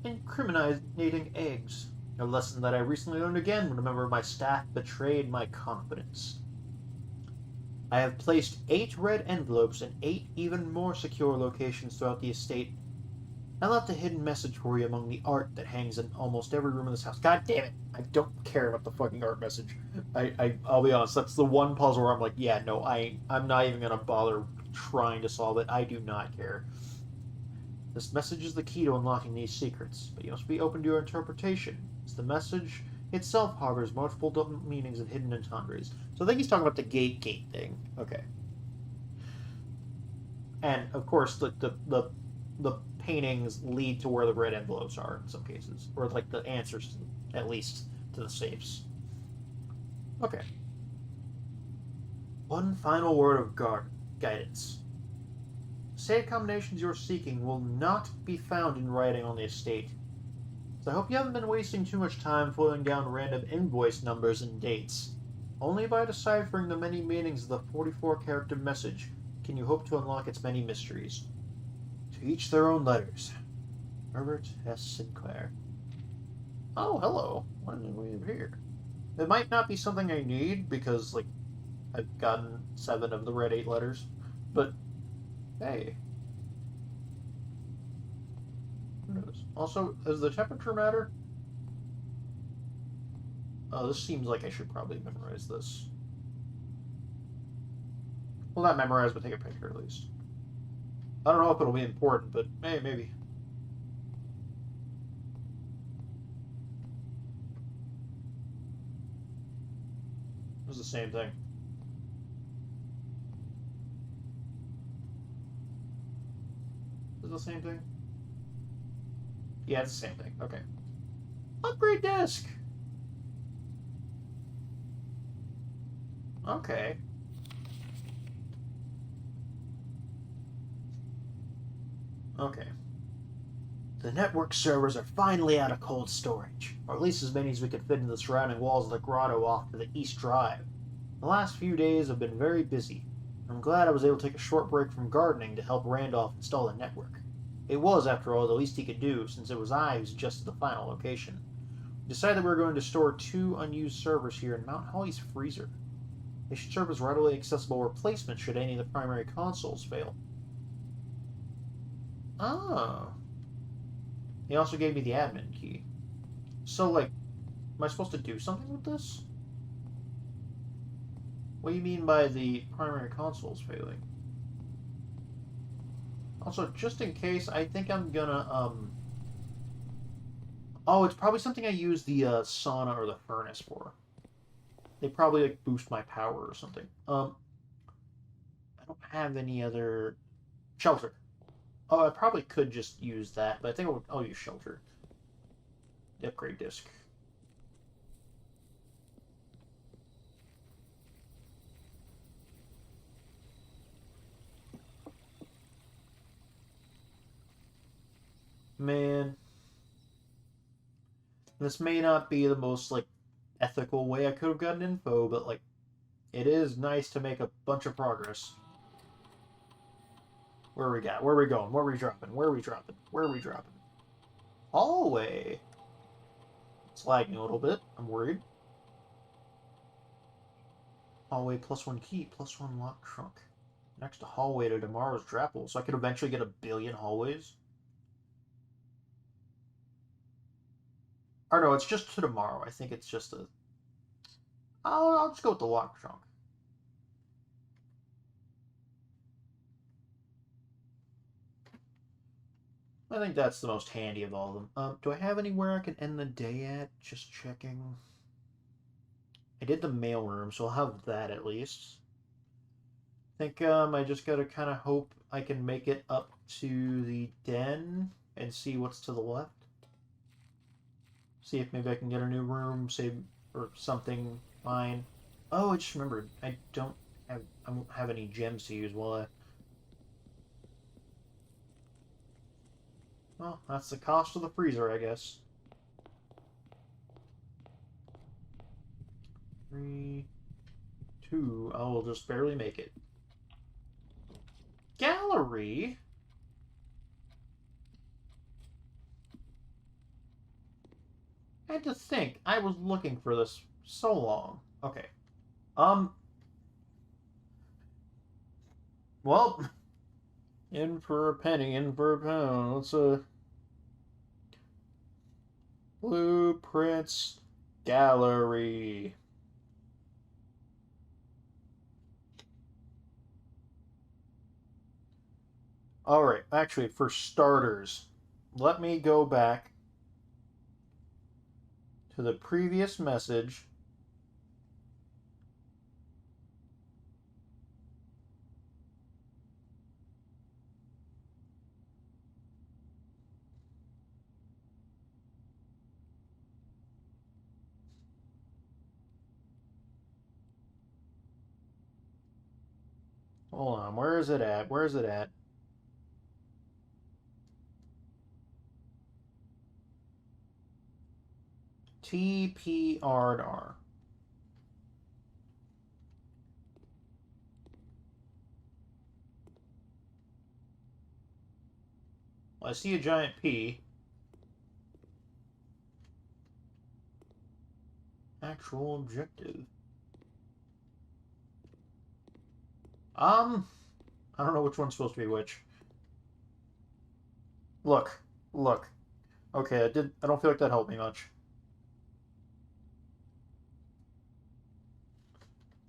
incriminating eggs, a lesson that I recently learned again when a member of my staff betrayed my confidence. I have placed 8 red envelopes in 8 even more secure locations throughout the estate. I left a hidden message for you among the art that hangs in almost every room in this house. God damn it! I don't care about the fucking art message. I'll be honest, that's the one puzzle where I'm like, yeah, no, I'm not even gonna bother trying to solve it. I do not care. This message is the key to unlocking these secrets, but you must be open to your interpretation, as the message itself harbors multiple meanings and hidden entendres. So I think he's talking about the gate thing. Okay. And of course, the paintings lead to where the red envelopes are in some cases, or like the answers, at least, to the safes. Okay. One final word of guidance. Save combinations you're seeking will not be found in writing on the estate. So I hope you haven't been wasting too much time foiling down random invoice numbers and dates. Only by deciphering the many meanings of the 44-character message can you hope to unlock its many mysteries. To each their own letters. Herbert S. Sinclair. Oh, hello. What do we have here? It might not be something I need, because, like, I've gotten 7 of the red 8 letters. But, hey. Who knows? Also, does the temperature matter? Oh, this seems like I should probably memorize this. Well, not memorize, but take a picture at least. I don't know if it'll be important, but hey, maybe. It's the same thing. Is it the same thing? Yeah, it's the same thing. Okay. Upgrade desk! Okay. Okay. The network servers are finally out of cold storage, or at least as many as we could fit into the surrounding walls of the grotto off to the East Drive. The last few days have been very busy. I'm glad I was able to take a short break from gardening to help Randolph install the network. It was, after all, the least he could do, since it was I who suggested the final location. We decided we were going to store 2 unused servers here in Mount Holly's freezer. They should serve as readily accessible replacements should any of the primary consoles fail. Oh. He also gave me the admin key. So, like, am I supposed to do something with this? What do you mean by the primary consoles failing? Also, just in case, I think I'm gonna, Oh, it's probably something I use the, sauna or the furnace for. They probably, like, boost my power or something. I don't have any other... Shelter. Oh, I probably could just use that, but I think I'll use shelter. The upgrade disc. Man. This may not be the most, like, ethical way I could have gotten info, but, like, it is nice to make a bunch of progress. Where we got? Where are we going? Where are we dropping? Where are we dropping? Where are we dropping? Hallway. It's lagging a little bit. I'm worried. Hallway +1 key, +1 lock trunk. Next hallway to tomorrow's grapple, so I could eventually get 1,000,000,000 hallways. Or no, it's just to tomorrow. I think it's just a. I'll just go with the lock trunk. I think that's the most handy of all of them. Do I have anywhere I can end the day at? Just checking. I did the mailroom, so I'll have that at least. I think I just gotta kind of hope I can make it up to the den and see what's to the left. See if maybe I can get a new room, save or something. Fine. Oh, I just remembered. I won't have any gems to use, will I? Well, that's the cost of the freezer, I guess. 3, 2. I will just barely make it. Gallery? I had to think. I was looking for this so long. Okay. Well, in for a penny, in for a pound. Let's Blueprints Gallery. Alright, actually, for starters, let me go back to the previous message. Hold on, where is it at? Where is it at? TPRR. Well, I see a giant P. Actual objective. I don't know which one's supposed to be which. Look, look. Okay, I don't feel like that helped me much.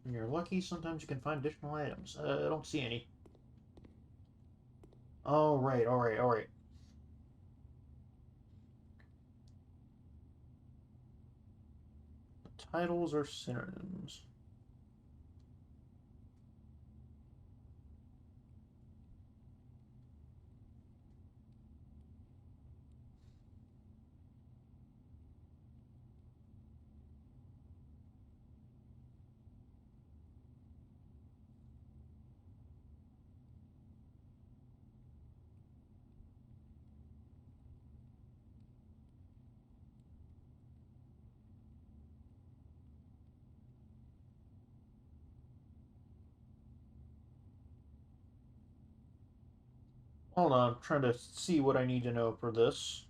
When you're lucky, sometimes you can find additional items. I don't see any. All right, all right, all right. The titles are synonyms. Hold on, I'm trying to see what I need to know for this.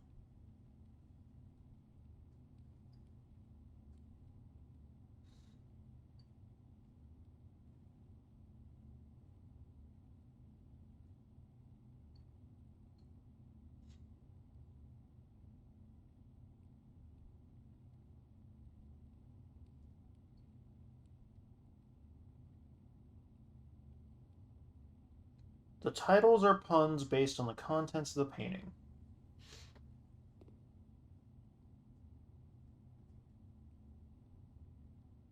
The titles are puns based on the contents of the painting.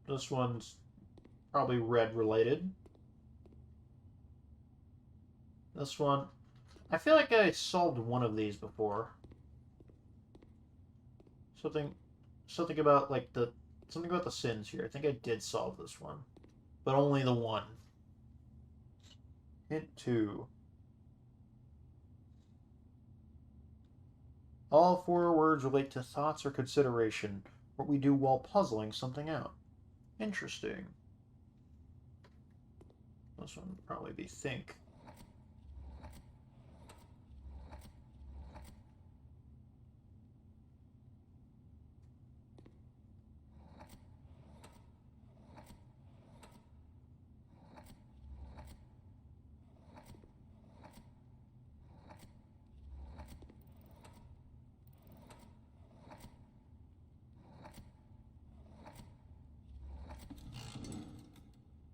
This one's probably red related. This one, I feel like I solved one of these before. Something, something about like something about the sins here. I think I did solve this one, but only the one. Hint 2. All 4 words relate to thoughts or consideration, what we do while puzzling something out. Interesting. This one would probably be think.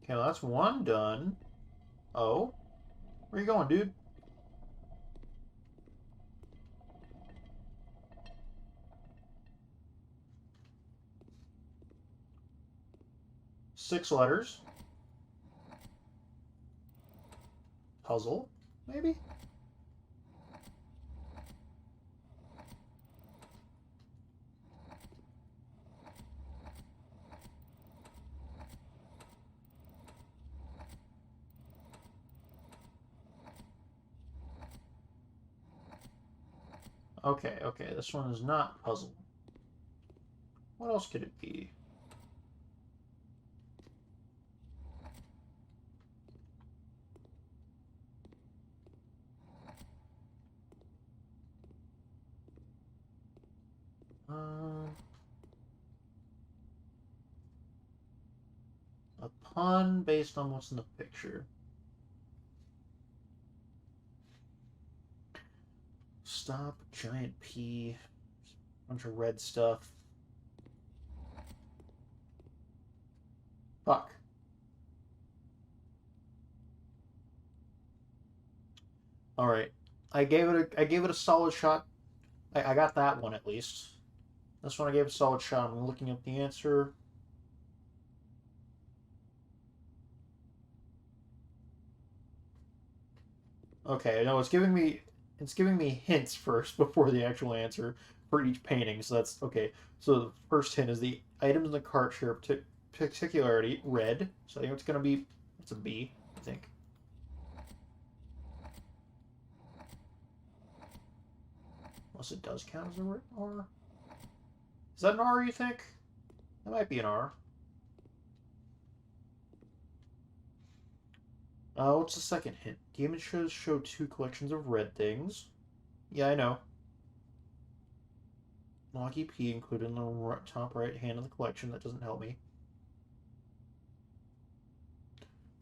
Okay, well, that's one done. Oh, where you going, dude? Six letters. Puzzle, maybe? Okay, okay, this one is not puzzle. What else could it be? Uh, a pun based on what's in the picture. Stop, giant P, bunch of red stuff. Fuck. All right, I gave it a solid shot. I got that one at least. This one I gave a solid shot. I'm looking up the answer. Okay, no, it's giving me hints first before the actual answer for each painting. So that's okay. So the first hint is the items in the cart share particularity red. So I think it's gonna be it's a B, I think. Unless it does count as a R. Is that an R, you think? That might be an R. What's the second hint? The images show two collections of red things. Yeah, I know. Lucky P included in the top right hand of the collection. That doesn't help me.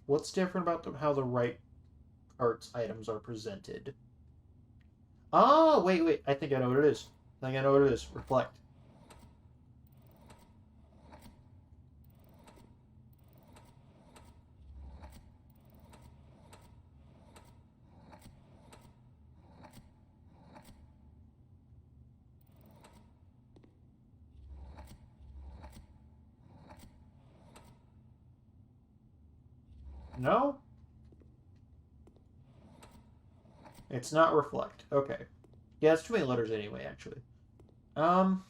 What's different about how the right arts items are presented? Oh, wait. I think I know what it is. I think I know what it is. Reflect. No? It's not reflect. Okay. Yeah, it's too many letters anyway, actually. Um,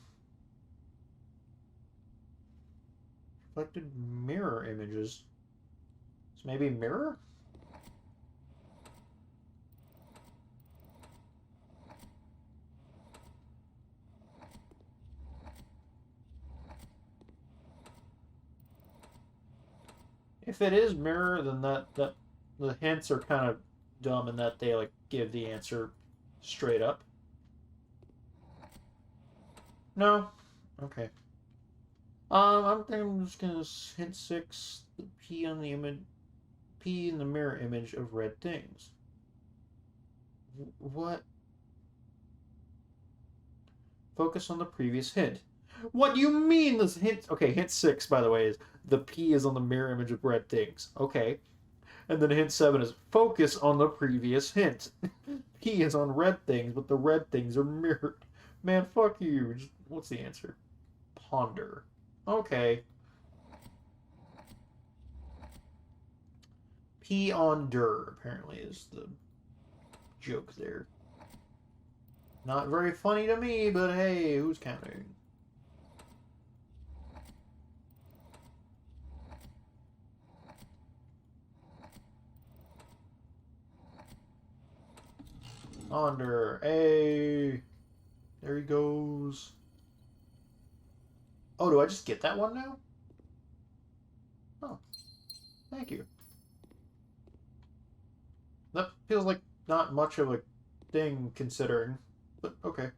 reflected mirror images. So maybe mirror? If it is mirror, then that the hints are kind of dumb in that they like give the answer straight up. No. Okay. I'm thinking I'm just gonna hint six. The P on the image, P in the mirror image of red things. What? Focus on the previous hint. What do you mean this hint? Okay, hint six, by the way, is the P is on the mirror image of red things. Okay. And then hint seven is focus on the previous hint. P is on red things, but the red things are mirrored. Man, fuck you. What's the answer? Ponder. Okay. P on der, apparently, is the joke there. Not very funny to me, but hey, who's counting? Onder. Hey. There he goes. Oh, do I just get that one now? Oh, thank you. That feels like not much of a thing considering, but okay.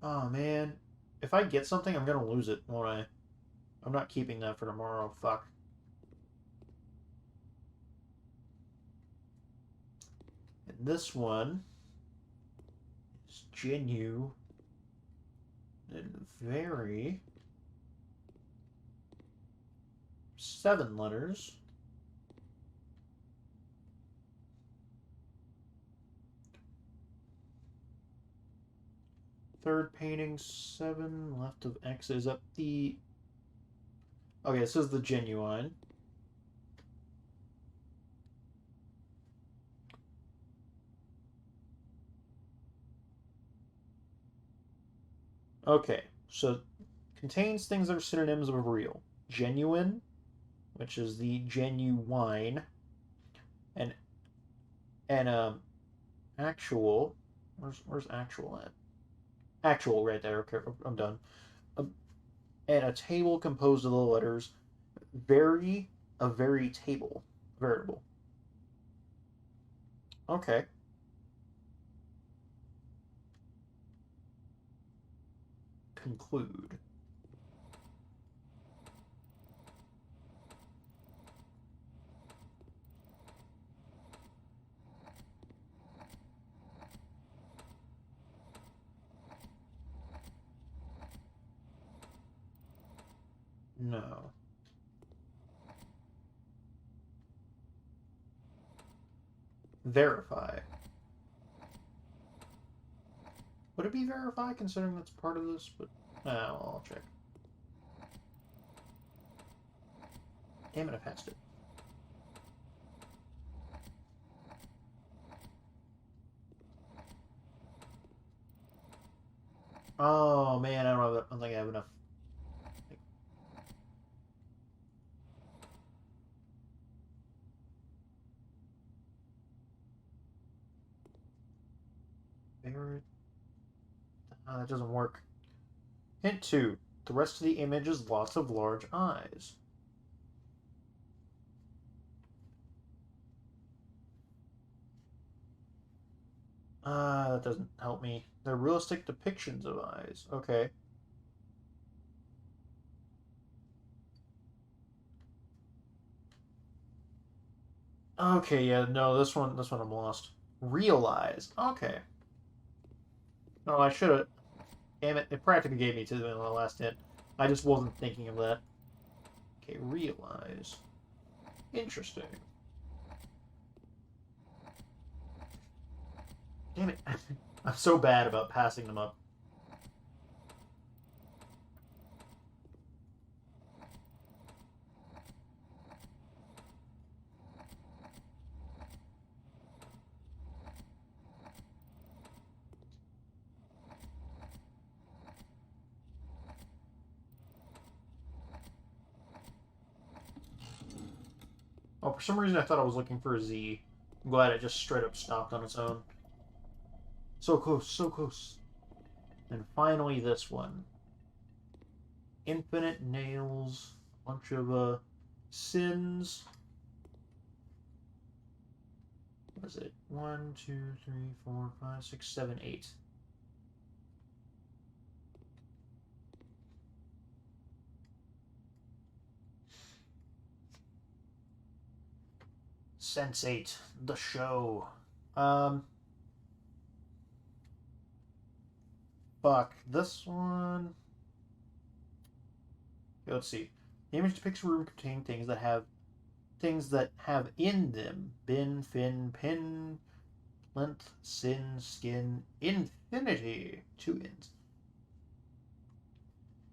Oh, man. If I get something, I'm gonna lose it, won't I? I'm not keeping that for tomorrow. Fuck. And this one is Genu and very. 7 letters. Third painting, 7 left of X. Is up the... Okay, this is the genuine. Okay, so contains things that are synonyms of real. Genuine, which is the genuine, and actual. Where's actual at? Actual right there. Okay, I'm done. And a table composed of the letters a very table, veritable. Okay. Conclude. No. Verify. Would it be verify considering that's part of this? But well, I'll check. Damn it, I passed it. Oh man, I don't think I have enough. Favorite. That doesn't work. Hint 2. The rest of the image is lots of large eyes. That doesn't help me. They're realistic depictions of eyes. Okay. Okay, yeah, no, this one I'm lost. Realize. Okay. No, I should have. Damn it! It practically gave me to the last hint. I just wasn't thinking of that. Okay, realize. Interesting. Damn it! I'm so bad about passing them up. Oh, for some reason I thought I was looking for a Z. I'm glad it just straight up stopped on its own. So close, so close. And finally this one. Infinite nails, a bunch of sins. What is it? 1, 2, 3, 4, 5, 6, 7, 8. Sense8, the show. Um, Fuck. This one. Okay, let's see. The image depicts a room containing things that have in them bin, fin, pin, length, sin, skin, infinity. 2 ins.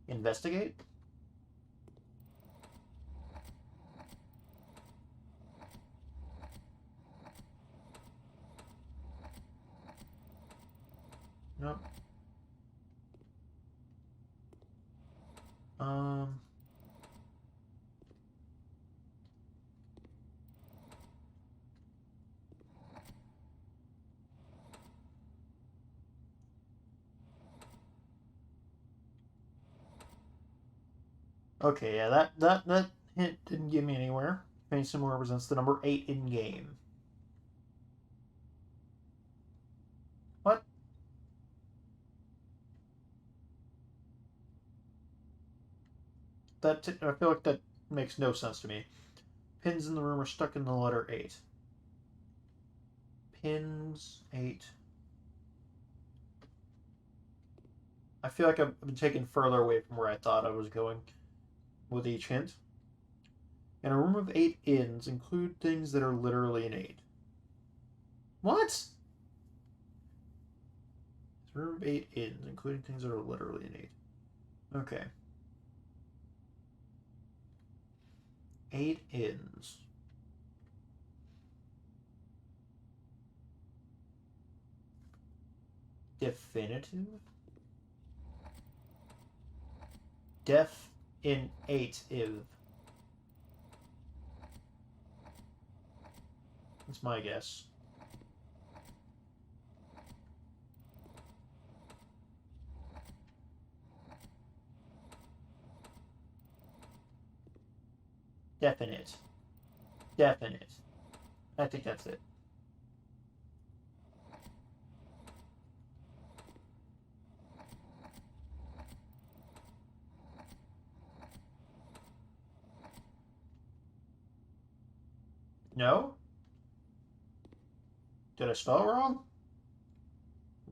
Investigate. Nope. Um. Okay, yeah, that hint didn't get me anywhere. Any symbol represents the number 8 in game. What? I feel like that makes no sense to me. Pins in the room are stuck in the letter 8. Pins 8. I feel like I've been taken further away from where I thought I was going with each hint. In a room of 8 inns, include things that are literally an 8. What? Room of 8 inns, including things that are literally an 8. Okay. 8 inns. Definitive? Def-in-8-ive. That's my guess. Definite. Definite. I think that's it. No? Did I spell it wrong?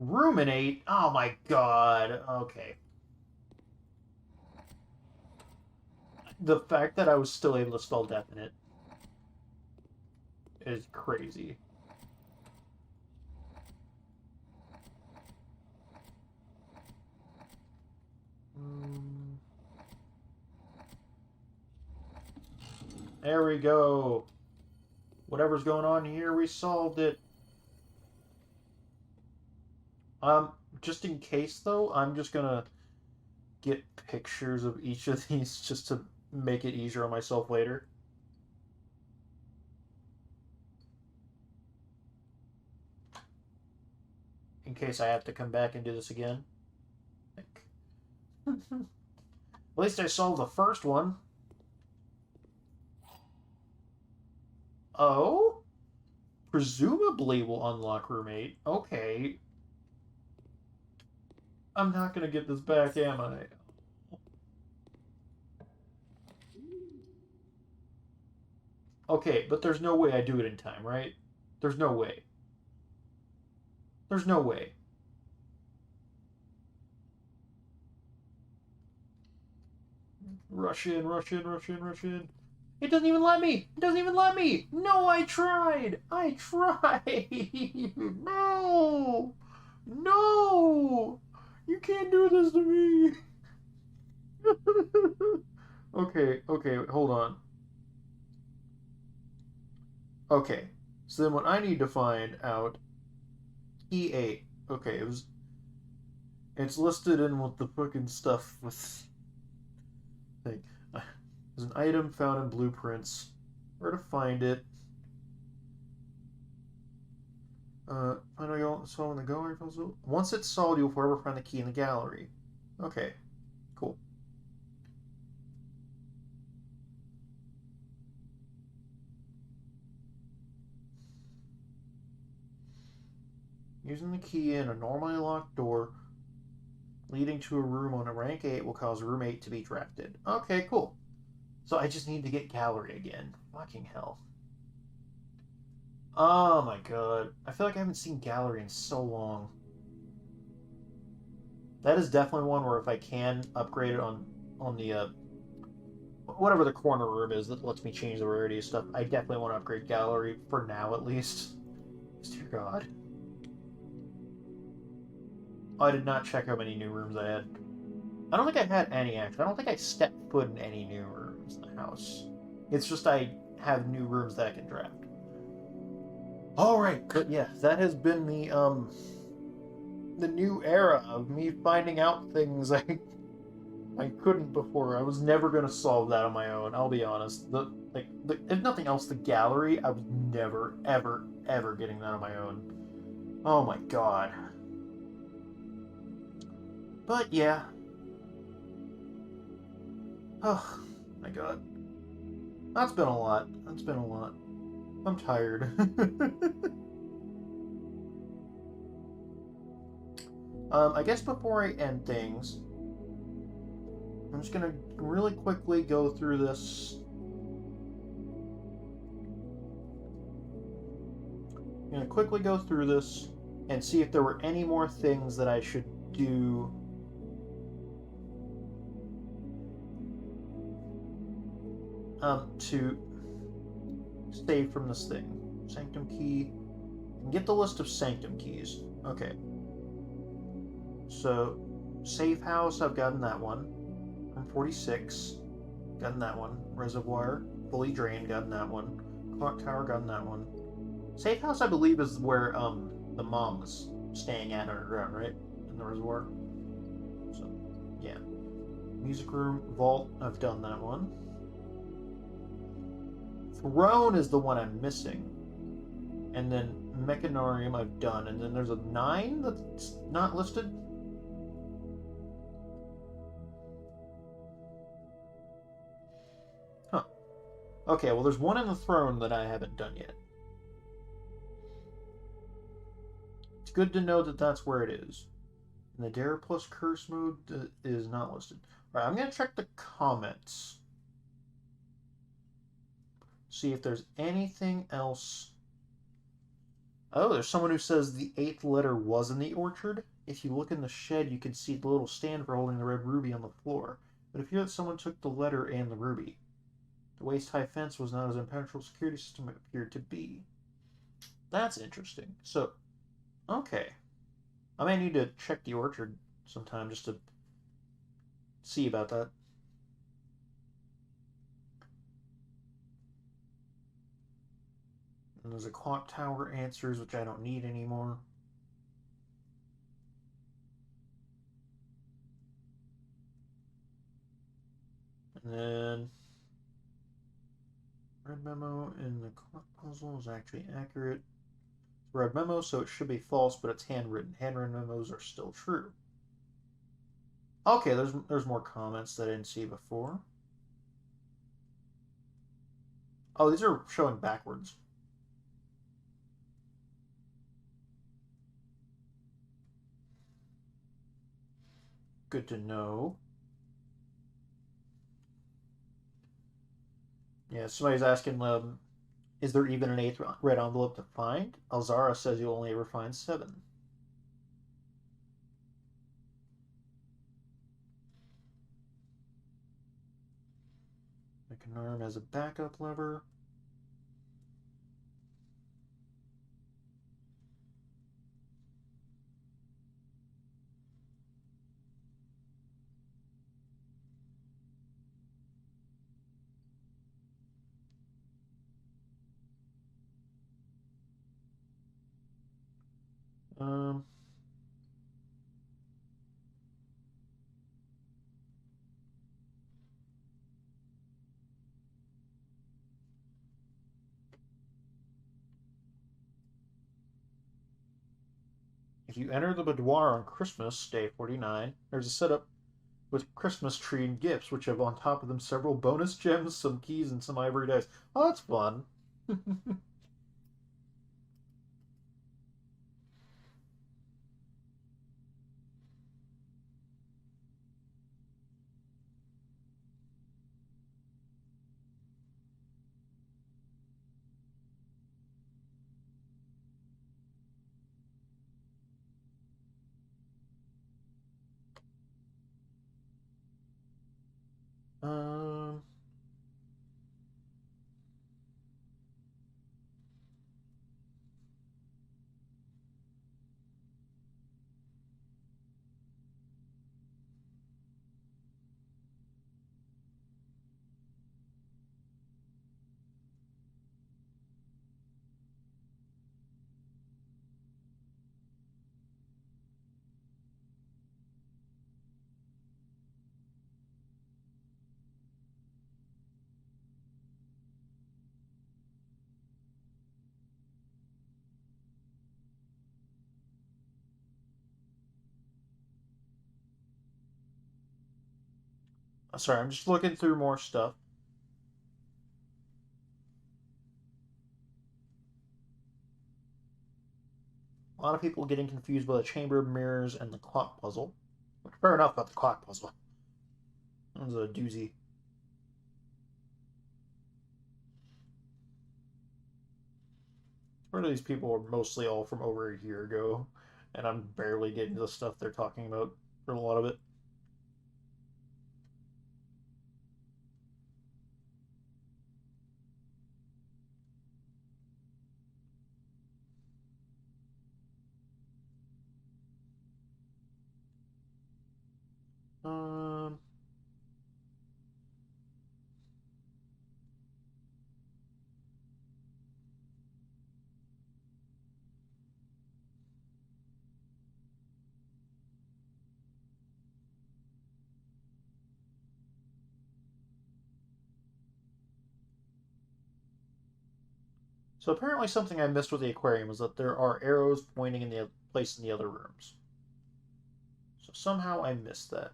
Ruminate? Oh my god. Okay. The fact that I was still able to spell definite is crazy. There we go. Whatever's going on here, we solved it. Just in case though, I'm just gonna get pictures of each of these just to make it easier on myself later. In case I have to come back and do this again. At least I solved the first one. Oh? Presumably will unlock room 8. Okay. I'm not gonna get this back, am I? Okay, but there's no way I do it in time, right? There's no way. There's no way. Rush in, rush in, rush in, rush in. It doesn't even let me! It doesn't even let me! No, I tried! I tried! No! No! You can't do this to me! Okay, okay, hold on. Okay, so then what I need to find out... E8. Okay, it's listed in with the fucking stuff with... Thing. There's an item found in blueprints. Where to find it? Solving the gallery puzzle. Once it's solved, you'll forever find the key in the gallery. Okay, cool. Using the key in a normally locked door leading to a room on a rank 8 will cause room 8 to be drafted. Okay, cool. So I just need to get gallery again. Fucking hell. Oh my god. I feel like I haven't seen gallery in so long. That is definitely one where if I can upgrade it on the whatever the corner room is that lets me change the rarity of stuff, I definitely want to upgrade gallery for now at least. Dear God. Oh, I did not check how many new rooms I had. I don't think I had any actually. I don't think I stepped foot in any new rooms in the house. It's just I have new rooms that I can draft. Alright, but yeah, that has been the new era of me finding out things I couldn't before. I was never gonna solve that on my own. I'll be honest. If nothing else, the gallery. I was never, ever, ever getting that on my own. Oh my god. But yeah. Oh my god. That's been a lot. That's been a lot. I'm tired. I guess before I end things, I'm just gonna really quickly go through this. I'm gonna quickly go through this and see if there were any more things that I should do. to save from this thing. Sanctum key. Get the list of sanctum keys. Okay. So, safe house, I've gotten that one. Room 46, gotten that one. Reservoir, fully drained, gotten that one. Clock tower, gotten that one. Safe house, I believe, is where the mom was staying at underground, right? In the reservoir. So, yeah. Music room, vault, I've done that one. Throne is the one I'm missing. And then Mechanarium I've done. And then there's a 9 that's not listed. Huh. Okay, well, there's one in the throne that I haven't done yet. It's good to know that that's where it is. And the Dare plus Curse mode is not listed. All right, I'm going to check the comments. See if there's anything else. Oh, there's someone who says the 8th letter was in the orchard. If you look in the shed, you can see the little stand for holding the red ruby on the floor. But it appears that someone took the letter and the ruby. The waist-high fence was not as impenetrable security system it appeared to be. That's interesting. So, okay. I may need to check the orchard sometime just to see about that. And there's a clock tower answers, which I don't need anymore. And then red memo in the clock puzzle is actually accurate. It's red memo, so it should be false, but it's handwritten. Handwritten memos are still true. Okay, there's more comments that I didn't see before. Oh, these are showing backwards. Good to know. Yeah, somebody's asking, is there even an 8th red envelope to find? Alzara says you'll only ever find 7. Mechanarm has a backup lever. Um, if you enter the boudoir on Christmas, day 49, there's a setup with Christmas tree and gifts, which have on top of them several bonus gems, some keys, and some ivory dice. Oh, that's fun. um, sorry, I'm just looking through more stuff. A lot of people getting confused by the chamber of mirrors and the clock puzzle. Fair enough about the clock puzzle. That was a doozy. Part of these people are mostly all from over a year ago, and I'm barely getting the stuff they're talking about for a lot of it. So apparently something I missed with the aquarium is that there are arrows pointing in the place in the other rooms. So somehow I missed that.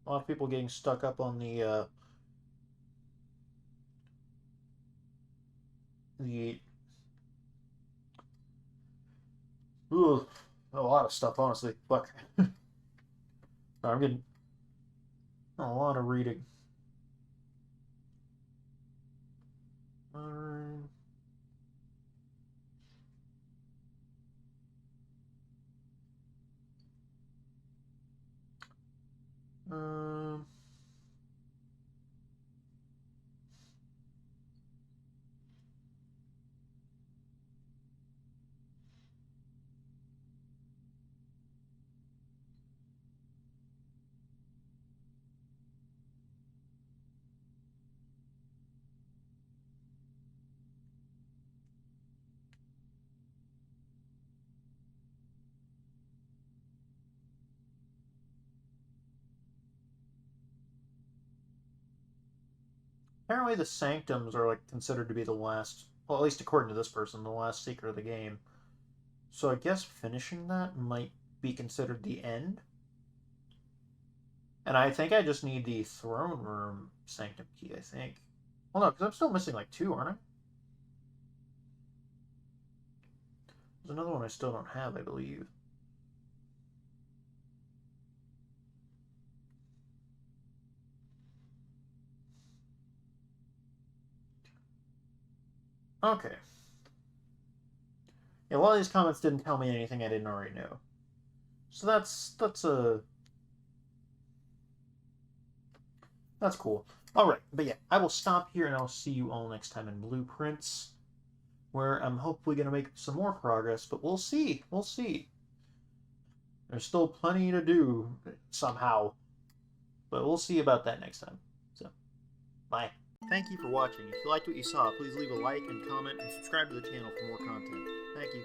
A lot of people getting stuck up on the ooh, a lot of stuff, honestly. Fuck. I'm getting a lot of reading. Um, um, apparently the sanctums are like considered to be the last, well, at least according to this person, the last secret of the game. So I guess finishing that might be considered the end. And I think I just need the throne room sanctum key, I think. Well, no, because I'm still missing like two, aren't I? There's another one I still don't have, I believe. Okay. Yeah, a lot of these comments didn't tell me anything I didn't already know. So that's cool. Alright, but yeah, I will stop here and I'll see you all next time in Blueprints, where I'm hopefully going to make some more progress, but we'll see. We'll see. There's still plenty to do, somehow. But we'll see about that next time. So, bye. Thank you for watching. If you liked what you saw, please leave a like and comment and subscribe to the channel for more content. Thank you.